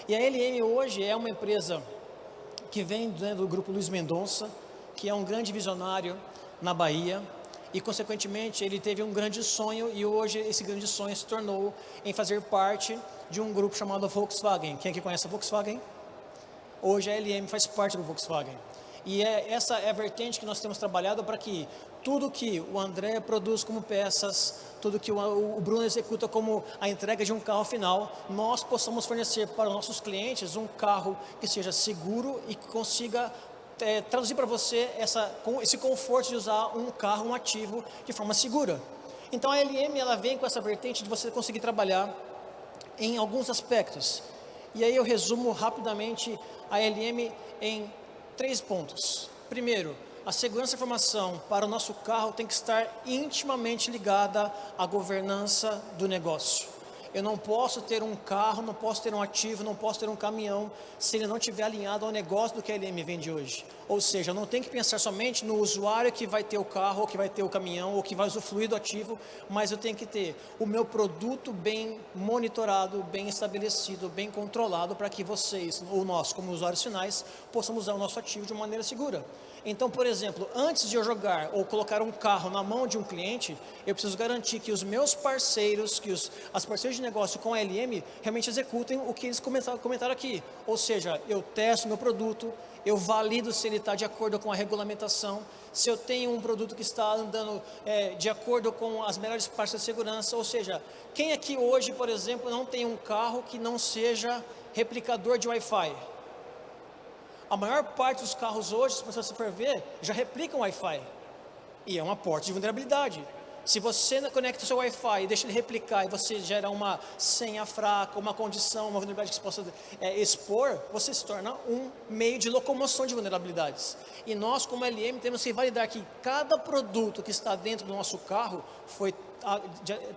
E a LM hoje é uma empresa que vem do grupo Luiz Mendonça, que é um grande visionário na Bahia, e, consequentemente, ele teve um grande sonho e hoje esse grande sonho se tornou em fazer parte de um grupo chamado Volkswagen. Quem aqui conhece a Volkswagen? Hoje a LM faz parte do Volkswagen. E essa é a vertente que nós temos trabalhado para que tudo que o André produz como peças, tudo que o Bruno executa como a entrega de um carro final, nós possamos fornecer para os nossos clientes um carro que seja seguro e que consiga traduzir para você esse conforto de usar um carro, um ativo, de forma segura. Então a LM ela vem com essa vertente de você conseguir trabalhar em alguns aspectos. E aí eu resumo rapidamente a LM em 3 pontos. Primeiro, a segurança da informação para o nosso carro tem que estar intimamente ligada à governança do negócio. Eu não posso ter um carro, não posso ter um ativo, não posso ter um caminhão se ele não estiver alinhado ao negócio do que a LM vende hoje. Ou seja, eu não tenho que pensar somente no usuário que vai ter o carro, ou que vai ter o caminhão, ou que vai usufruir do ativo, mas eu tenho que ter o meu produto bem monitorado, bem estabelecido, bem controlado, para que vocês, ou nós, como usuários finais, possamos usar o nosso ativo de uma maneira segura. Então, por exemplo, antes de eu jogar ou colocar um carro na mão de um cliente, eu preciso garantir que os meus parceiros, as parceiros de negócio com a LM realmente executem o que eles comentaram aqui. Ou seja, eu testo meu produto, eu valido se ele está de acordo com a regulamentação, se eu tenho um produto que está andando de acordo com as melhores partes da segurança. Ou seja, quem aqui hoje, por exemplo, não tem um carro que não seja replicador de Wi-Fi? A maior parte dos carros hoje, se você for ver, já replicam Wi-Fi. E é uma porta de vulnerabilidade. Se você conecta o seu Wi-Fi e deixa ele replicar e você gera uma senha fraca, uma condição, uma vulnerabilidade que você possa expor, você se torna um meio de locomoção de vulnerabilidades. E nós, como LM, temos que validar que cada produto que está dentro do nosso carro foi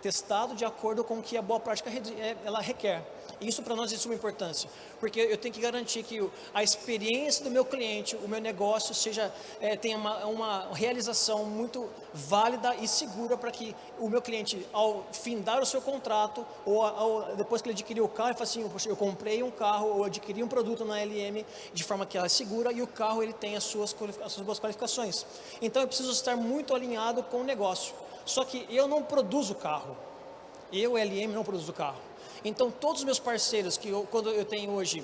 testado de acordo com o que a boa prática ela requer. Isso para nós é de suma importância, porque eu tenho que garantir que a experiência do meu cliente, o meu negócio tenha uma realização muito válida e segura para que o meu cliente, ao findar o seu contrato, ou depois que ele adquiriu o carro, ele fala assim, eu comprei um carro ou adquiri um produto na LM de forma que ela é segura e o carro ele tem as suas boas qualificações. Então eu preciso estar muito alinhado com o negócio. Só que eu não produzo carro, eu, LM, não produzo carro. Então, todos os meus parceiros, quando eu tenho hoje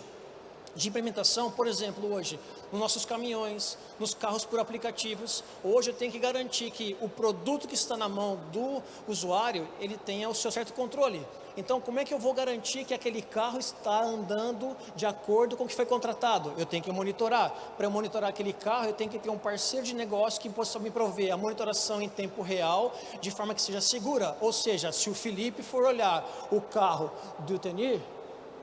de implementação, por exemplo, hoje, nos nossos caminhões, nos carros por aplicativos, hoje eu tenho que garantir que o produto que está na mão do usuário, ele tenha o seu certo controle. Então, como é que eu vou garantir que aquele carro está andando de acordo com o que foi contratado? Eu tenho que monitorar. Para eu monitorar aquele carro, eu tenho que ter um parceiro de negócio que possa me prover a monitoração em tempo real, de forma que seja segura. Ou seja, se o Felipe for olhar o carro do Tenir,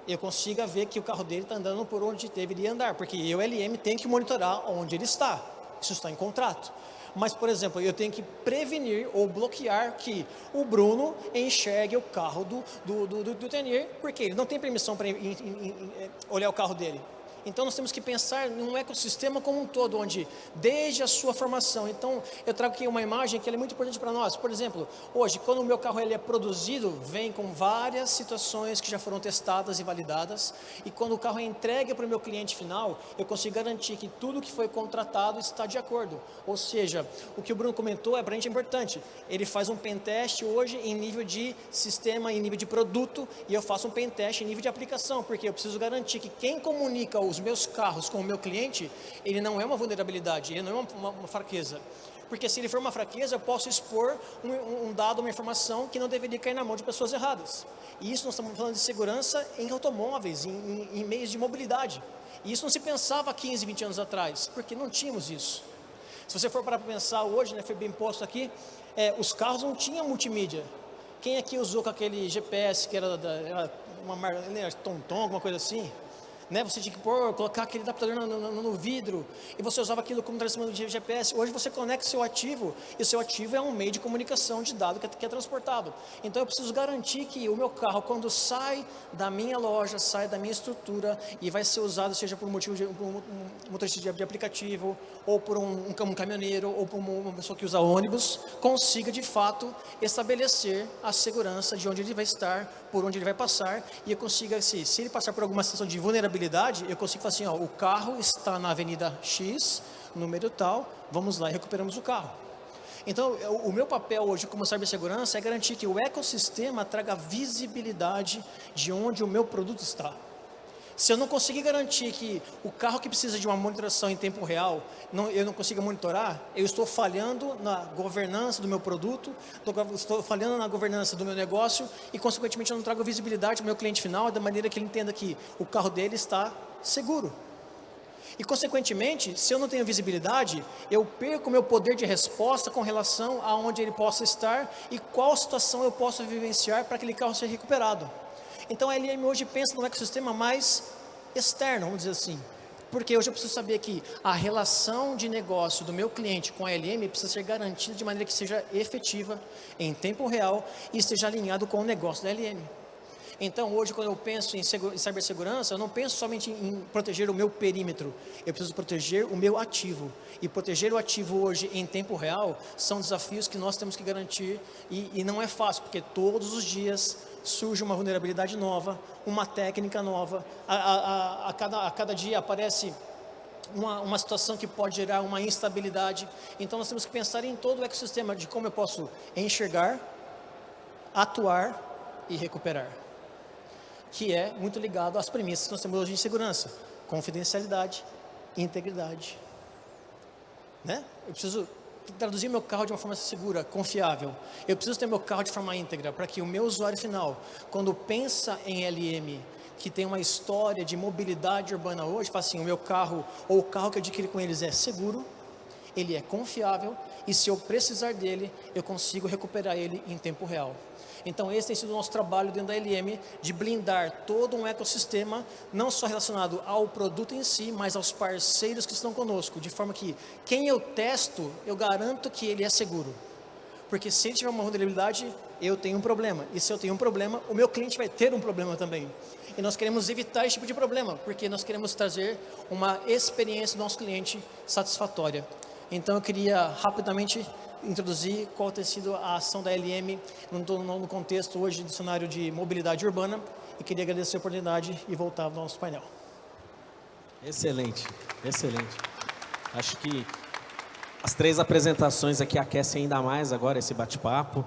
eu consiga ver que o carro dele está andando por onde deveria andar, porque eu, LM, tenho que monitorar onde ele está. Isso está em contrato. Mas, por exemplo, eu tenho que prevenir ou bloquear que o Bruno enxergue o carro do Tenir, porque ele não tem permissão para olhar o carro dele. Então, nós temos que pensar num ecossistema como um todo, onde, desde a sua formação, então, eu trago aqui uma imagem que é muito importante para nós. Por exemplo, hoje, quando o meu carro ele é produzido, vem com várias situações que já foram testadas e validadas, e quando o carro é entregue para o meu cliente final, eu consigo garantir que tudo que foi contratado está de acordo. Ou seja, o que o Bruno comentou para a gente é importante. Ele faz um pentest hoje em nível de sistema, em nível de produto, e eu faço um pentest em nível de aplicação, porque eu preciso garantir que quem comunica os meus carros com o meu cliente, ele não é uma vulnerabilidade, ele não é uma fraqueza. Porque se ele for uma fraqueza, eu posso expor um dado, uma informação que não deveria cair na mão de pessoas erradas. E isso nós estamos falando de segurança em automóveis, em meios de mobilidade. E isso não se pensava 15, 20 anos atrás, porque não tínhamos isso. Se você for para pensar hoje, né, foi bem posto aqui, os carros não tinham multimídia. Quem aqui usou com aquele GPS que era uma marca, TomTom, alguma coisa assim? Né? Você tinha que colocar aquele adaptador no vidro e você usava aquilo como transmissão de GPS. Hoje você conecta o seu ativo e o seu ativo é um meio de comunicação de dado que é transportado. Então eu preciso garantir que o meu carro, quando sai da minha loja, sai da minha estrutura e vai ser usado, seja por um motivo de um motorista de aplicativo, ou por um caminhoneiro, ou por uma pessoa que usa ônibus, consiga de fato estabelecer a segurança de onde ele vai estar, por onde ele vai passar, e eu consiga, se ele passar por alguma situação de vulnerabilidade, eu consigo falar assim, ó, o carro está na avenida X, número tal, vamos lá e recuperamos o carro. Então, o meu papel hoje como cibersegurança é garantir que o ecossistema traga visibilidade de onde o meu produto está. Se eu não conseguir garantir que o carro que precisa de uma monitoração em tempo real, eu não consigo monitorar, eu estou falhando na governança do meu produto, estou falhando na governança do meu negócio e, consequentemente, eu não trago visibilidade ao meu cliente final da maneira que ele entenda que o carro dele está seguro. E, consequentemente, se eu não tenho visibilidade, eu perco o meu poder de resposta com relação a onde ele possa estar e qual situação eu posso vivenciar para aquele carro ser recuperado. Então a LM hoje pensa no ecossistema mais externo, vamos dizer assim. Porque hoje eu preciso saber que a relação de negócio do meu cliente com a LM precisa ser garantida de maneira que seja efetiva, em tempo real e esteja alinhado com o negócio da LM. Então hoje, quando eu penso em cibersegurança, eu não penso somente em proteger o meu perímetro, eu preciso proteger o meu ativo. E proteger o ativo hoje em tempo real são desafios que nós temos que garantir e não é fácil, porque todos os dias surge uma vulnerabilidade nova, uma técnica nova, a cada dia aparece uma situação que pode gerar uma instabilidade. Então nós temos que pensar em todo o ecossistema de como eu posso enxergar, atuar e recuperar, que é muito ligado às premissas que nós temos hoje em segurança: confidencialidade, integridade, né? Eu preciso traduzir meu carro de uma forma segura, confiável. Eu preciso ter meu carro de forma íntegra, para que o meu usuário final, quando pensa em LM, que tem uma história de mobilidade urbana hoje, fala assim, o meu carro ou o carro que eu adquiri com eles é seguro, ele é confiável e se eu precisar dele, eu consigo recuperar ele em tempo real. Então esse tem sido o nosso trabalho dentro da LM, de blindar todo um ecossistema, não só relacionado ao produto em si, mas aos parceiros que estão conosco, de forma que quem eu testo, eu garanto que ele é seguro. Porque se ele tiver uma vulnerabilidade, eu tenho um problema. E se eu tenho um problema, o meu cliente vai ter um problema também. E nós queremos evitar esse tipo de problema, porque nós queremos trazer uma experiência do nosso cliente satisfatória. Então eu queria rapidamente introduzir qual tem sido a ação da LM no contexto hoje do cenário de mobilidade urbana e queria agradecer a oportunidade e voltar ao nosso painel. Excelente, excelente. Acho que as 3 apresentações aqui aquecem ainda mais agora esse bate-papo.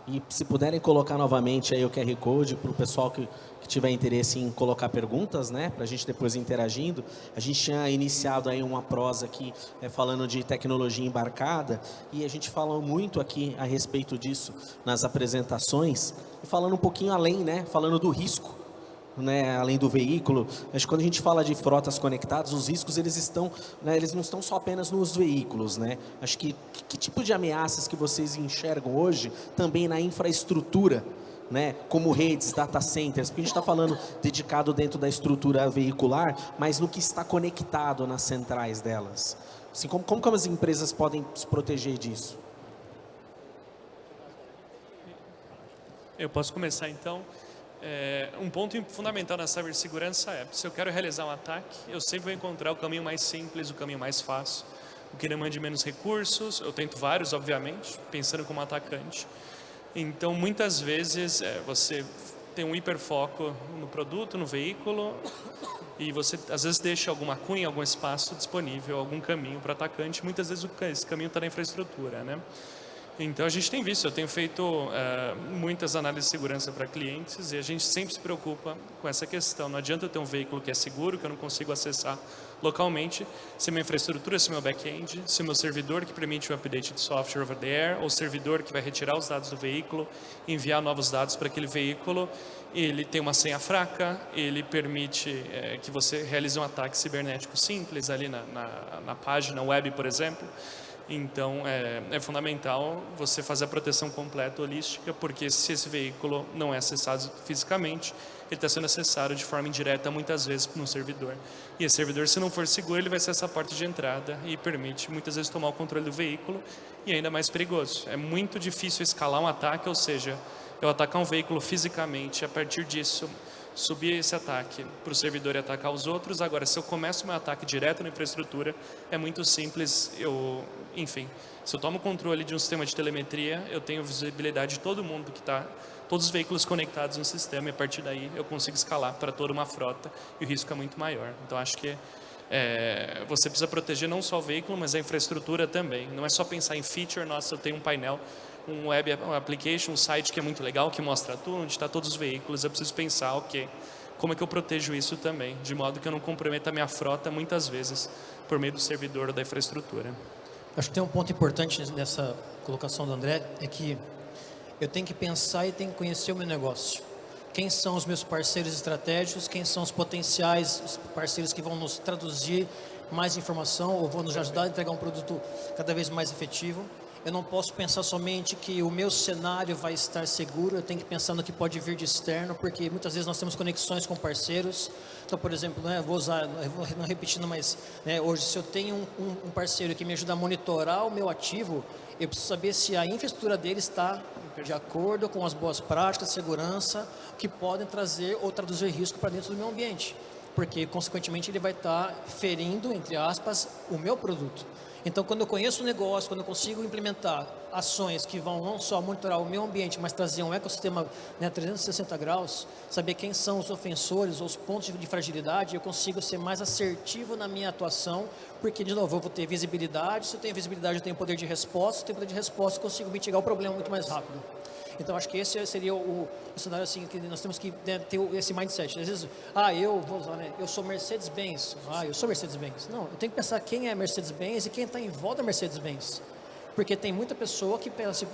E se puderem colocar novamente aí o QR Code para o pessoal que tiver interesse em colocar perguntas, né, para a gente depois ir interagindo. A gente tinha iniciado aí uma prosa aqui falando de tecnologia embarcada e a gente falou muito aqui a respeito disso nas apresentações e falando um pouquinho além, né, falando do risco, né, além do veículo. Mas quando a gente fala de frotas conectadas, os riscos eles estão, né, eles não estão só apenas nos veículos, né? Acho que tipo de ameaças que vocês enxergam hoje também na infraestrutura, né, como redes, data centers, porque a gente está falando dedicado dentro da estrutura veicular, mas no que está conectado nas centrais delas. Assim, como as empresas podem se proteger disso? Eu posso começar então. Um ponto fundamental na cibersegurança é, se eu quero realizar um ataque, eu sempre vou encontrar o caminho mais simples, o caminho mais fácil, o que demande menos recursos. Eu tento vários, obviamente, pensando como atacante. Então, muitas vezes, você tem um hiperfoco no produto, no veículo, e você, às vezes, deixa alguma cunha, algum espaço disponível, algum caminho para o atacante. Muitas vezes, esse caminho está na infraestrutura, né? Então, a gente tem visto, eu tenho feito muitas análises de segurança para clientes e a gente sempre se preocupa com essa questão. Não adianta eu ter um veículo que é seguro, que eu não consigo acessar localmente, se minha infraestrutura, se meu back-end, se meu servidor que permite o update de software over the air, ou servidor que vai retirar os dados do veículo, enviar novos dados para aquele veículo, ele tem uma senha fraca, ele permite que você realize um ataque cibernético simples ali na página web, por exemplo. Então, é fundamental você fazer a proteção completa, holística, porque se esse veículo não é acessado fisicamente, ele está sendo acessado de forma indireta, muitas vezes, no servidor. E esse servidor, se não for seguro, ele vai ser essa porta de entrada e permite, muitas vezes, tomar o controle do veículo e ainda mais perigoso. É muito difícil escalar um ataque, ou seja, eu atacar um veículo fisicamente, a partir disso, subir esse ataque para o servidor e atacar os outros. Agora, se eu começo meu ataque direto na infraestrutura, é muito simples. Enfim, se eu tomo controle de um sistema de telemetria, eu tenho visibilidade de todo mundo que está, todos os veículos conectados no sistema, e a partir daí eu consigo escalar para toda uma frota e o risco é muito maior. Então, acho que você precisa proteger não só o veículo, mas a infraestrutura também. Não é só pensar em feature, nossa, eu tenho um painel, um web application, um site que é muito legal, que mostra tudo, onde está todos os veículos. Eu preciso pensar, ok, como é que eu protejo isso também, de modo que eu não comprometa a minha frota muitas vezes por meio do servidor ou da infraestrutura. Acho que tem um ponto importante nessa colocação do André, é que eu tenho que pensar e tenho que conhecer o meu negócio. Quem são os meus parceiros estratégicos, quem são os potenciais parceiros que vão nos traduzir mais informação ou vão nos ajudar a entregar um produto cada vez mais efetivo. Eu não posso pensar somente que o meu cenário vai estar seguro, eu tenho que pensar no que pode vir de externo, porque muitas vezes nós temos conexões com parceiros. Então, por exemplo, vou não repetindo, mas hoje, se eu tenho um parceiro que me ajuda a monitorar o meu ativo, eu preciso saber se a infraestrutura dele está de acordo com as boas práticas de segurança que podem trazer ou traduzir risco para dentro do meu ambiente, porque, consequentemente, ele vai estar ferindo, entre aspas, o meu produto. Então, quando eu conheço o negócio, quando eu consigo implementar ações que vão não só monitorar o meu ambiente, mas trazer um ecossistema 360 graus, saber quem são os ofensores ou os pontos de fragilidade, eu consigo ser mais assertivo na minha atuação, porque, de novo, eu vou ter visibilidade. Se eu tenho visibilidade, eu tenho poder de resposta. Se eu tenho poder de resposta, eu consigo mitigar o problema muito mais rápido. Então, acho que esse seria o cenário assim, que nós temos que ter esse mindset. Às vezes, eu sou Mercedes-Benz. Eu sou Mercedes-Benz. Não, eu tenho que pensar quem é Mercedes-Benz e quem está em volta da Mercedes-Benz. Porque tem muita pessoa que pensa assim,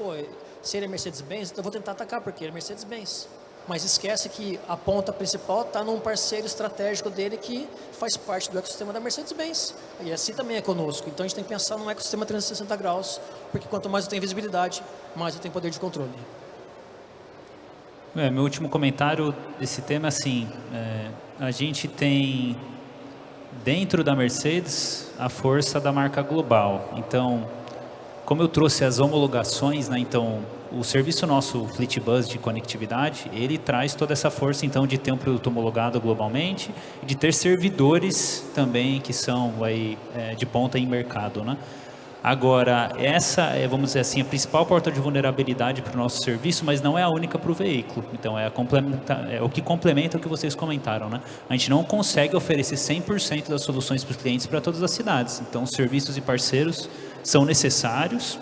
se ele é Mercedes-Benz, então eu vou tentar atacar porque ele é Mercedes-Benz. mas esquece que a ponta principal está num parceiro estratégico dele que faz parte do ecossistema da Mercedes-Benz. E assim também é conosco. Então a gente tem que pensar num ecossistema 360 graus, porque quanto mais eu tenho visibilidade, mais eu tenho poder de controle. Meu último comentário desse tema, assim, a gente tem dentro da Mercedes a força da marca global. Então, como eu trouxe as homologações, né, então o serviço nosso FleetBus de conectividade, ele traz toda essa força então de ter um produto homologado globalmente e de ter servidores também que são aí, de ponta em mercado, né? Agora, essa é, vamos dizer assim, a principal porta de vulnerabilidade para o nosso serviço, mas não é a única para o veículo. Então, é o que complementa o que vocês comentaram, né? A gente não consegue oferecer 100% das soluções para os clientes para todas as cidades. Então, os serviços e parceiros são necessários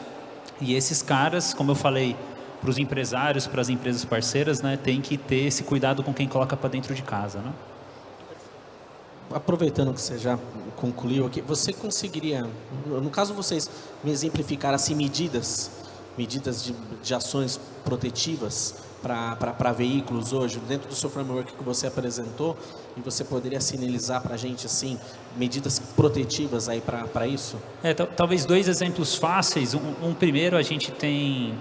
e esses caras, como eu falei, para os empresários, para as empresas parceiras, né, tem que ter esse cuidado com quem coloca para dentro de casa, né? Aproveitando que você já concluiu aqui, você conseguiria, no caso vocês me exemplificaram assim, medidas de ações protetivas para veículos hoje, dentro do seu framework que você apresentou, e você poderia sinalizar para a gente assim, medidas protetivas aí para isso? Talvez dois exemplos fáceis. Um primeiro, a gente tem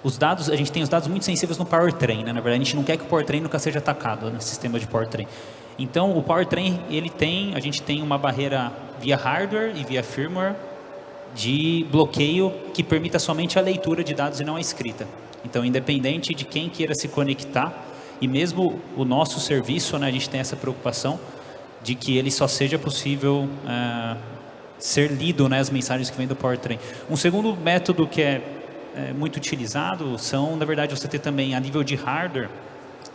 os dados muito sensíveis no powertrain, né? Na verdade, a gente não quer que o powertrain nunca seja atacado, no sistema de powertrain. Então, o powertrain, a gente tem uma barreira via hardware e via firmware de bloqueio que permita somente a leitura de dados e não a escrita. Então, independente de quem queira se conectar, e mesmo o nosso serviço, né, a gente tem essa preocupação de que ele só seja possível ser lido, né, as mensagens que vêm do powertrain. Um segundo método que é muito utilizado são, na verdade, você ter também a nível de hardware,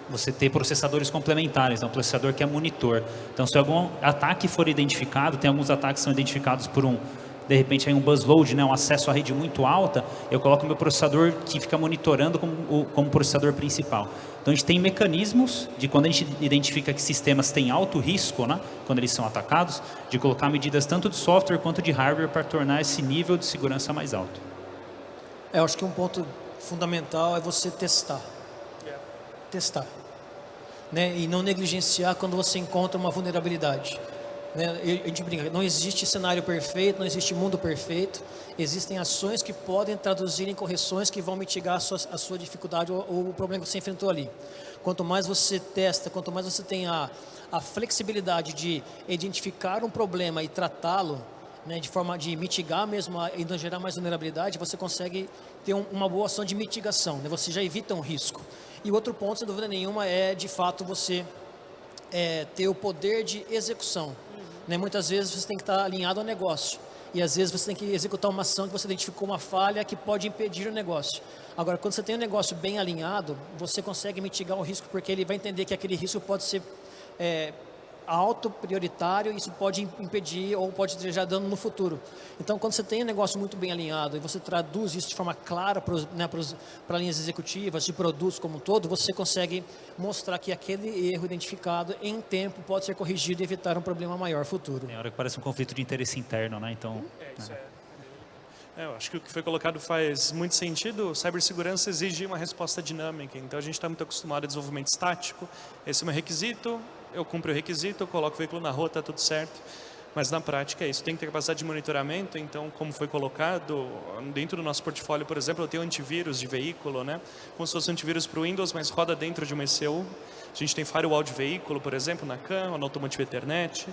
você ter processadores complementares, um processador que é monitor. Então, se algum ataque for identificado, tem alguns ataques que são identificados por de repente, aí um bus load, né, um acesso à rede muito alta, eu coloco meu processador que fica monitorando como processador principal. Então, a gente tem mecanismos de quando a gente identifica que sistemas têm alto risco, né, quando eles são atacados, de colocar medidas tanto de software quanto de hardware para tornar esse nível de segurança mais alto. Eu acho que um ponto fundamental é você testar. Testar, né? E não negligenciar quando você encontra uma vulnerabilidade, né? A gente brinca, não existe cenário perfeito, não existe mundo perfeito, existem ações que podem traduzir em correções que vão mitigar a sua dificuldade ou o problema que você enfrentou ali. Quanto mais você testa, quanto mais você tem a flexibilidade de identificar um problema e tratá-lo, né, de forma de mitigar mesmo e não gerar mais vulnerabilidade, você consegue ter uma boa ação de mitigação, né? Você já evita um risco. E outro ponto, sem dúvida nenhuma, é de fato você ter o poder de execução. Né? Muitas vezes você tem que estar alinhado ao negócio. E às vezes você tem que executar uma ação que você identificou uma falha que pode impedir o negócio. Agora, quando você tem um negócio bem alinhado, você consegue mitigar o risco, porque ele vai entender que aquele risco pode ser alto, prioritário, e isso pode impedir ou pode gerar dano no futuro. Então, quando você tem um negócio muito bem alinhado e você traduz isso de forma clara para linhas executivas, de produtos como um todo, você consegue mostrar que aquele erro identificado em tempo pode ser corrigido e evitar um problema maior futuro. Tem hora que parece um conflito de interesse interno, né? Então, eu acho que o que foi colocado faz muito sentido. Cibersegurança exige uma resposta dinâmica, então a gente está muito acostumado a desenvolvimento estático. Esse é o meu requisito, eu cumpro o requisito, eu coloco o veículo na rua, está tudo certo. Mas na prática é isso, tem que ter capacidade de monitoramento. Então, como foi colocado, dentro do nosso portfólio, por exemplo, eu tenho antivírus de veículo, né? Como se fosse antivírus para o Windows, mas roda dentro de uma ECU. A gente tem firewall de veículo, por exemplo, na CAN, ou na Automotive Ethernet.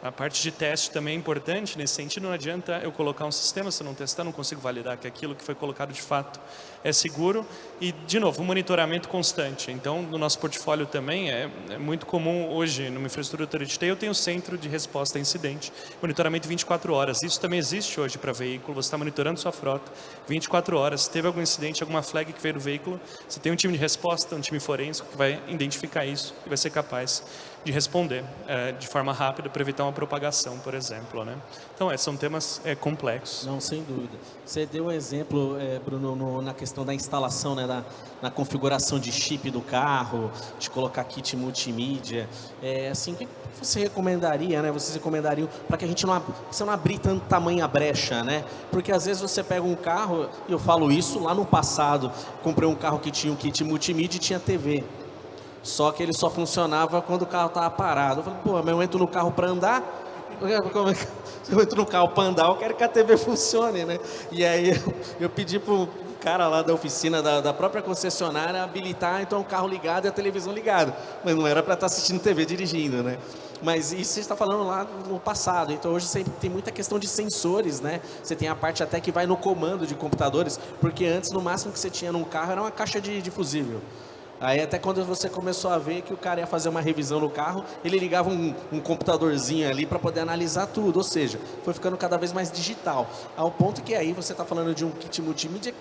A parte de teste também é importante, nesse sentido não adianta eu colocar um sistema, se eu não testar, não consigo validar que aquilo que foi colocado de fato é seguro. E, de novo, um monitoramento constante. Então, no nosso portfólio também é muito comum hoje, numa infraestrutura de TI, eu tenho centro de resposta a incidente, monitoramento 24 horas. Isso também existe hoje para veículo, você está monitorando sua frota 24 horas. Se teve algum incidente, alguma flag que veio do veículo, você tem um time de resposta, um time forense que vai identificar isso e vai ser capaz de responder de forma rápida para evitar uma propagação, por exemplo, né? Então, são temas complexos. Não, sem dúvida. Você deu um exemplo, Bruno, na questão questão da instalação, né, na configuração de chip do carro, de colocar kit multimídia. Assim, o que você recomendaria, né? Vocês recomendariam para que a gente você não abrir tanto tamanha brecha, né? Porque às vezes você pega um carro, e eu falo isso lá no passado, comprei um carro que tinha um kit multimídia e tinha TV. Só que ele só funcionava quando o carro estava parado. Eu falei, pô, mas eu entro no carro para andar? Como é que eu entro no carro para andar? Eu quero que a TV funcione, né? E aí eu pedi pro cara lá da oficina, da própria concessionária, habilitar então o carro ligado e a televisão ligada. Mas não era para estar assistindo TV dirigindo, né? Mas isso você está falando lá no passado. Então hoje você tem muita questão de sensores, né? Você tem a parte até que vai no comando de computadores, porque antes no máximo que você tinha num carro era uma caixa de fusível. Aí até quando você começou a ver que o cara ia fazer uma revisão no carro, ele ligava um computadorzinho ali para poder analisar tudo, ou seja, foi ficando cada vez mais digital, ao ponto que aí você está falando de um kit multimídia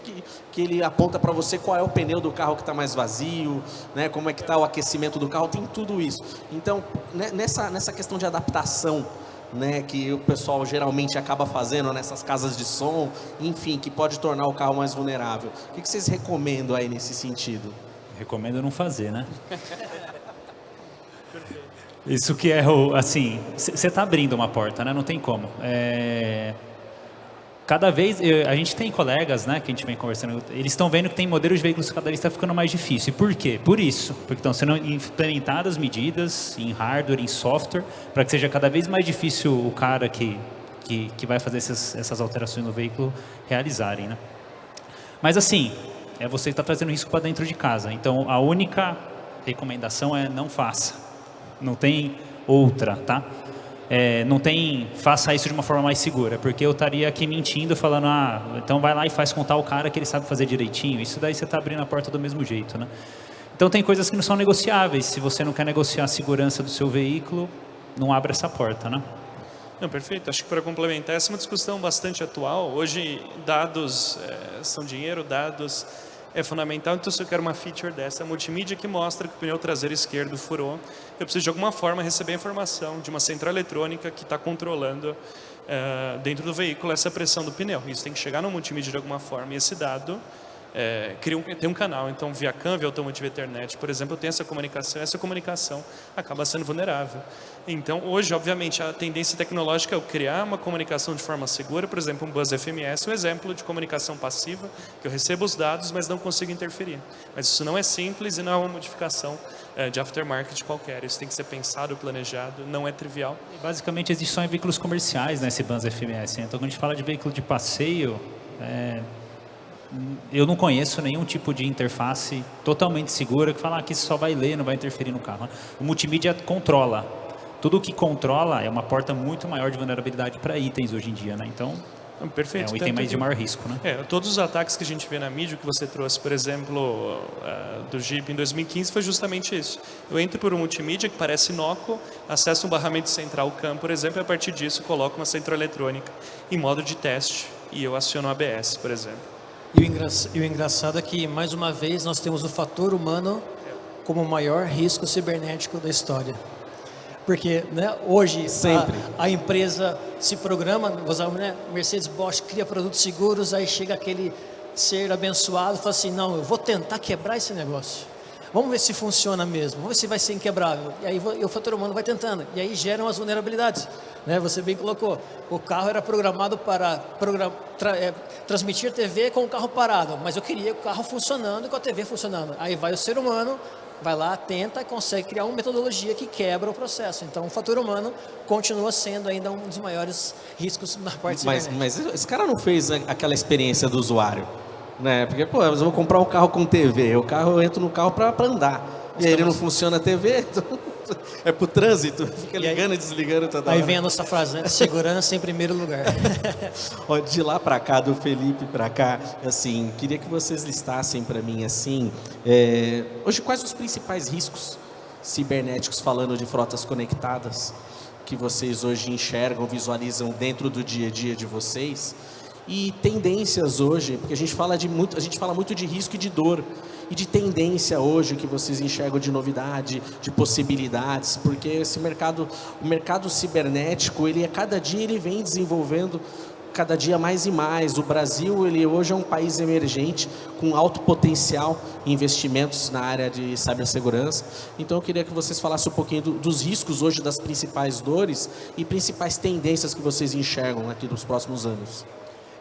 que ele aponta para você qual é o pneu do carro que está mais vazio, né, como é que está o aquecimento do carro, tem tudo isso. Então, né, nessa questão de adaptação, né, que o pessoal geralmente acaba fazendo nessas casas de som, enfim, que pode tornar o carro mais vulnerável, o que vocês recomendam aí nesse sentido? Recomendo não fazer, né? Isso que assim, você está abrindo uma porta, né? Não tem como. Cada vez, a gente tem colegas, né, que a gente vem conversando, eles estão vendo que tem modelos de veículos que cada vez está ficando mais difícil. E por quê? Por isso. Porque estão sendo implementadas medidas em hardware, em software, para que seja cada vez mais difícil o cara que vai fazer essas alterações no veículo realizarem, né? Mas assim, é você que está trazendo risco para dentro de casa. Então, a única recomendação é não faça. Não tem outra, tá? Não tem, faça isso de uma forma mais segura, porque eu estaria aqui mentindo, falando, então vai lá e faz com tal cara que ele sabe fazer direitinho. Isso daí você está abrindo a porta do mesmo jeito, né? Então, tem coisas que não são negociáveis. Se você não quer negociar a segurança do seu veículo, não abra essa porta, né? Não, perfeito. Acho que para complementar, essa é uma discussão bastante atual. Hoje, dados são dinheiro, dados é fundamental. Então, se eu quero uma feature dessa multimídia que mostra que o pneu traseiro esquerdo furou, eu preciso de alguma forma receber a informação de uma central eletrônica que está controlando dentro do veículo essa pressão do pneu. Isso tem que chegar no multimídia de alguma forma. E esse dado tem um canal, então via CAN, via Automotive Ethernet, por exemplo, eu tenho essa comunicação acaba sendo vulnerável. Então, hoje, obviamente, a tendência tecnológica é criar uma comunicação de forma segura, por exemplo, um bus FMS, um exemplo de comunicação passiva, que eu recebo os dados, mas não consigo interferir. Mas isso não é simples e não é uma modificação de aftermarket qualquer. Isso tem que ser pensado, planejado, não é trivial. Basicamente, existe só em veículos comerciais, né, esse bus FMS. Então, quando a gente fala de veículo de passeio, eu não conheço nenhum tipo de interface totalmente segura que fala que isso só vai ler, não vai interferir no carro. O multimídia controla. Tudo o que controla é uma porta muito maior de vulnerabilidade para itens hoje em dia, né? Então, perfeito. É um item mais de maior risco, né? Todos os ataques que a gente vê na mídia, que você trouxe, por exemplo, do Jeep em 2015, foi justamente isso. Eu entro por um multimídia que parece inócuo, acesso um barramento central CAN, por exemplo, e a partir disso coloco uma central eletrônica em modo de teste e eu aciono o ABS, por exemplo. E o engraçado é que, mais uma vez, nós temos o fator humano como o maior risco cibernético da história. Porque, né, hoje a empresa se programa, né, Mercedes Bosch cria produtos seguros, aí chega aquele ser abençoado e fala assim, não, eu vou tentar quebrar esse negócio. Vamos ver se funciona mesmo, vamos ver se vai ser inquebrável. E aí o fator humano vai tentando, e aí geram as vulnerabilidades. Né? Você bem colocou, o carro era programado para transmitir TV com o carro parado, mas eu queria o carro funcionando e com a TV funcionando. Aí vai o ser humano, vai lá, tenta e consegue criar uma metodologia que quebra o processo. Então, o fator humano continua sendo ainda um dos maiores riscos na parte cibernética. Mas esse cara não fez aquela experiência do usuário, né? Porque, pô, eu vou comprar um carro com TV, eu entro no carro para andar. E aí ele não funciona a TV, então é pro trânsito, fica ligando e desligando toda hora. Aí vem a nossa frase, né? Segurança em primeiro lugar. De lá para cá, do Felipe para cá, assim, queria que vocês listassem para mim, assim, hoje quais os principais riscos cibernéticos, falando de frotas conectadas, que vocês hoje enxergam, visualizam dentro do dia a dia de vocês, e tendências hoje, porque a gente fala muito de risco e de dor, e de tendência hoje que vocês enxergam de novidade, de possibilidades, porque o mercado cibernético, cada dia ele vem desenvolvendo cada dia mais e mais. O Brasil, ele hoje é um país emergente, com alto potencial em investimentos na área de cibersegurança. Então eu queria que vocês falassem um pouquinho dos riscos hoje, das principais dores e principais tendências que vocês enxergam aqui nos próximos anos.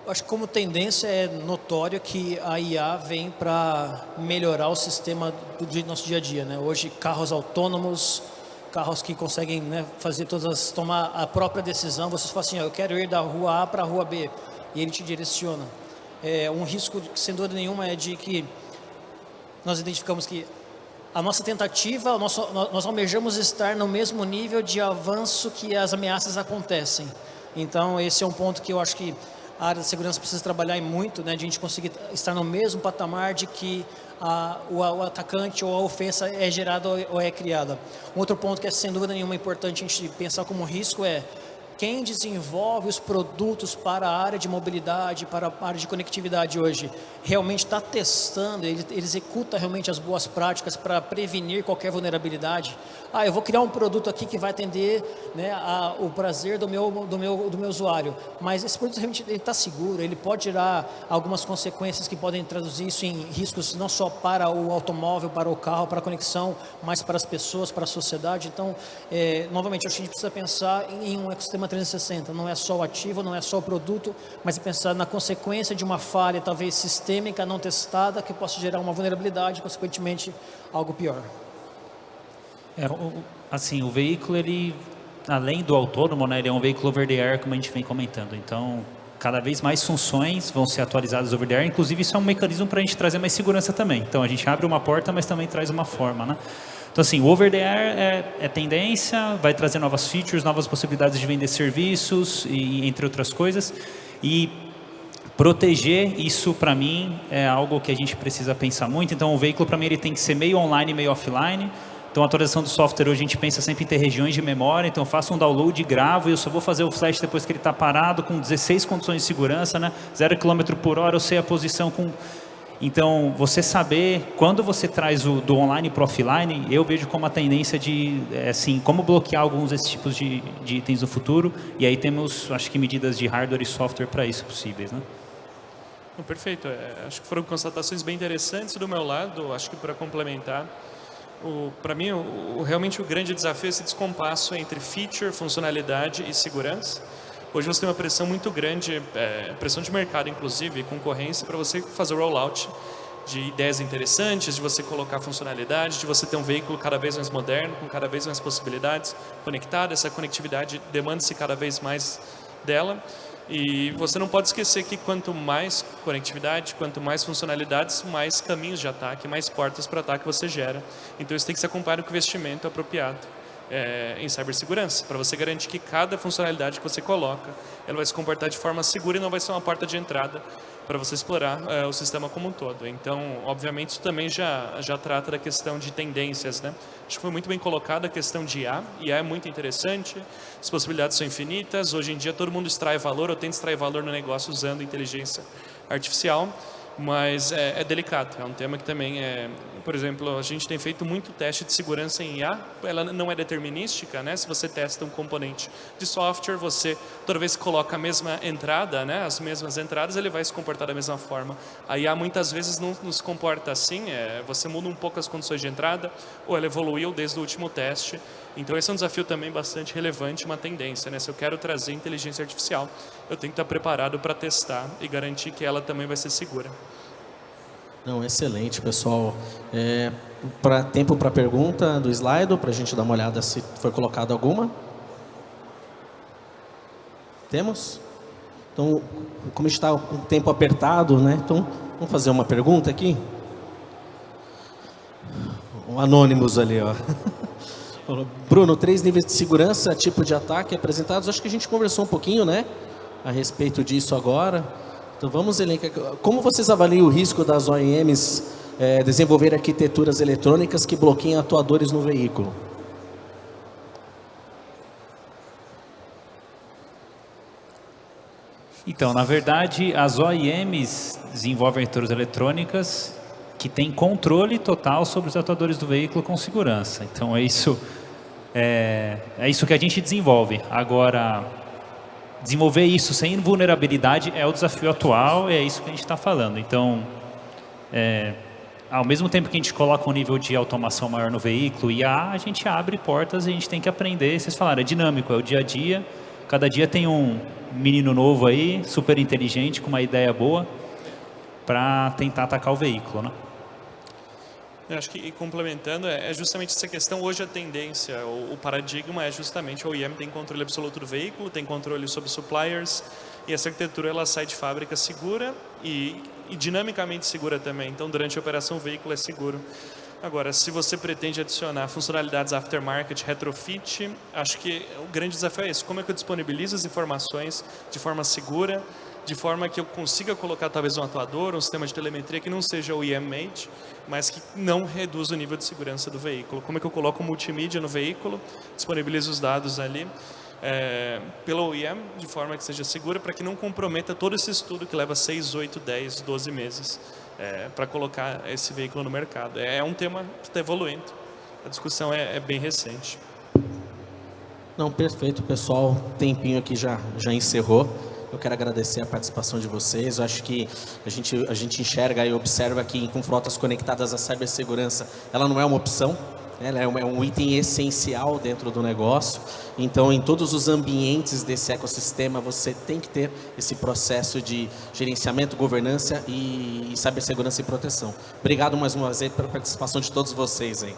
Eu acho que como tendência é notório que a IA vem para melhorar o sistema do nosso dia a dia, né? Hoje carros autônomos, carros que conseguem, né, tomar a própria decisão. Você fala assim, eu quero ir da rua A para a rua B, e ele te direciona. Um risco, sem dúvida nenhuma, é de que nós identificamos que a nossa tentativa, nós almejamos estar no mesmo nível de avanço que as ameaças acontecem. Então esse é um ponto que eu acho que a área de segurança precisa trabalhar muito, né, de a gente conseguir estar no mesmo patamar de que o atacante ou a ofensa é gerada ou é criada. Um outro ponto que é sem dúvida nenhuma importante a gente pensar como risco é quem desenvolve os produtos para a área de mobilidade, para a área de conectividade hoje, realmente está testando, ele executa realmente as boas práticas para prevenir qualquer vulnerabilidade. Eu vou criar um produto aqui que vai atender, né, o prazer do meu usuário, mas esse produto realmente está seguro, ele pode gerar algumas consequências que podem traduzir isso em riscos não só para o automóvel, para o carro, para a conexão, mas para as pessoas, para a sociedade. Então, novamente, acho que a gente precisa pensar em um ecossistema 360, não é só o ativo, não é só o produto, mas é pensar na consequência de uma falha, talvez sistêmica, não testada, que possa gerar uma vulnerabilidade e, consequentemente, algo pior. Assim, o veículo, ele, além do autônomo, né, ele é um veículo over the air, como a gente vem comentando. Então, cada vez mais funções vão ser atualizadas over the air. Inclusive, isso é um mecanismo para a gente trazer mais segurança também. Então, a gente abre uma porta, mas também traz uma forma, né? Então, assim, o over the air é tendência, vai trazer novas features, novas possibilidades de vender serviços, e entre outras coisas. E proteger isso, para mim, é algo que a gente precisa pensar muito. Então, o veículo, para mim, ele tem que ser meio online, meio offline. Então, a atualização do software, hoje a gente pensa sempre em ter regiões de memória. Então, eu faço um download, gravo, e eu só vou fazer o flash depois que ele está parado, com 16 condições de segurança, né? 0 km por hora, eu sei a posição com... Então, você saber, quando você traz do online para o offline, eu vejo como a tendência de, assim, como bloquear alguns desses tipos de itens no futuro. E aí temos, acho que, medidas de hardware e software para isso possíveis, né? Perfeito. Acho que foram constatações bem interessantes do meu lado. Acho que para complementar, para mim, realmente o grande desafio é esse descompasso entre feature, funcionalidade e segurança. Hoje você tem uma pressão muito grande, pressão de mercado, inclusive, concorrência, para você fazer o rollout de ideias interessantes, de você colocar funcionalidade, de você ter um veículo cada vez mais moderno, com cada vez mais possibilidades, conectado. Essa conectividade demanda-se cada vez mais dela. E você não pode esquecer que quanto mais conectividade, quanto mais funcionalidades, mais caminhos de ataque, mais portas para ataque você gera. Então isso tem que ser acompanhado com investimento apropriado em cibersegurança, para você garantir que cada funcionalidade que você coloca, ela vai se comportar de forma segura e não vai ser uma porta de entrada para você explorar o sistema como um todo. Então, obviamente, isso também já trata da questão de tendências, né? Acho que foi muito bem colocada a questão de IA. IA é muito interessante, as possibilidades são infinitas. Hoje em dia, todo mundo extrai valor, ou tenta extrair valor no negócio usando inteligência artificial, mas é delicado. É um tema que também por exemplo, a gente tem feito muito teste de segurança em IA. Ela não é determinística, né? Se você testa um componente de software, você, toda vez que coloca a mesma entrada, né, as mesmas entradas, ele vai se comportar da mesma forma. A IA muitas vezes não se comporta assim, você muda um pouco as condições de entrada, ou ela evoluiu desde o último teste. Então esse é um desafio também bastante relevante, uma tendência, né? Se eu quero trazer inteligência artificial, eu tenho que estar preparado para testar e garantir que ela também vai ser segura. Não, excelente, pessoal. Tempo para pergunta do slide, para a gente dar uma olhada se foi colocada alguma. Temos? Então, como está com o tempo apertado, né? Então, vamos fazer uma pergunta aqui? Um Anonymous ali, ó. Bruno, 3 níveis de segurança, tipo de ataque apresentados. Acho que a gente conversou um pouquinho, né? A respeito disso agora. Então vamos elencar. Como vocês avaliam o risco das OEMs desenvolver arquiteturas eletrônicas que bloqueiem atuadores no veículo? Então, na verdade, as OEMs desenvolvem arquiteturas eletrônicas que têm controle total sobre os atuadores do veículo com segurança. Então, é isso que a gente desenvolve. Agora, desenvolver isso sem vulnerabilidade é o desafio atual, é isso que a gente está falando. Então, ao mesmo tempo que a gente coloca um nível de automação maior no veículo, IA, a gente abre portas e a gente tem que aprender. Vocês falaram, é dinâmico, é o dia a dia. Cada dia tem um menino novo aí, super inteligente, com uma ideia boa, para tentar atacar o veículo, né? Eu acho que, e complementando, é justamente essa questão. Hoje a tendência, o paradigma é justamente a OEM tem controle absoluto do veículo, tem controle sobre suppliers, e essa arquitetura ela sai de fábrica segura e dinamicamente segura também. Então, durante a operação, o veículo é seguro. Agora, se você pretende adicionar funcionalidades aftermarket, retrofit, acho que o grande desafio é esse. Como é que eu disponibilizo as informações de forma segura, de forma que eu consiga colocar talvez um atuador, um sistema de telemetria que não seja OEM-made, mas que não reduza o nível de segurança do veículo. Como é que eu coloco multimídia no veículo, disponibilizo os dados ali pela OEM, de forma que seja segura, para que não comprometa todo esse estudo que leva 6, 8, 10, 12 meses para colocar esse veículo no mercado. É um tema que está evoluindo. A discussão é bem recente. Não, perfeito, pessoal. O tempinho aqui já encerrou. Eu quero agradecer a participação de vocês. Eu acho que a gente enxerga e observa que com frotas conectadas a cibersegurança, ela não é uma opção, ela é um item essencial dentro do negócio. Então, em todos os ambientes desse ecossistema, você tem que ter esse processo de gerenciamento, governança e cibersegurança e proteção. Obrigado mais uma vez pela participação de todos vocês aí.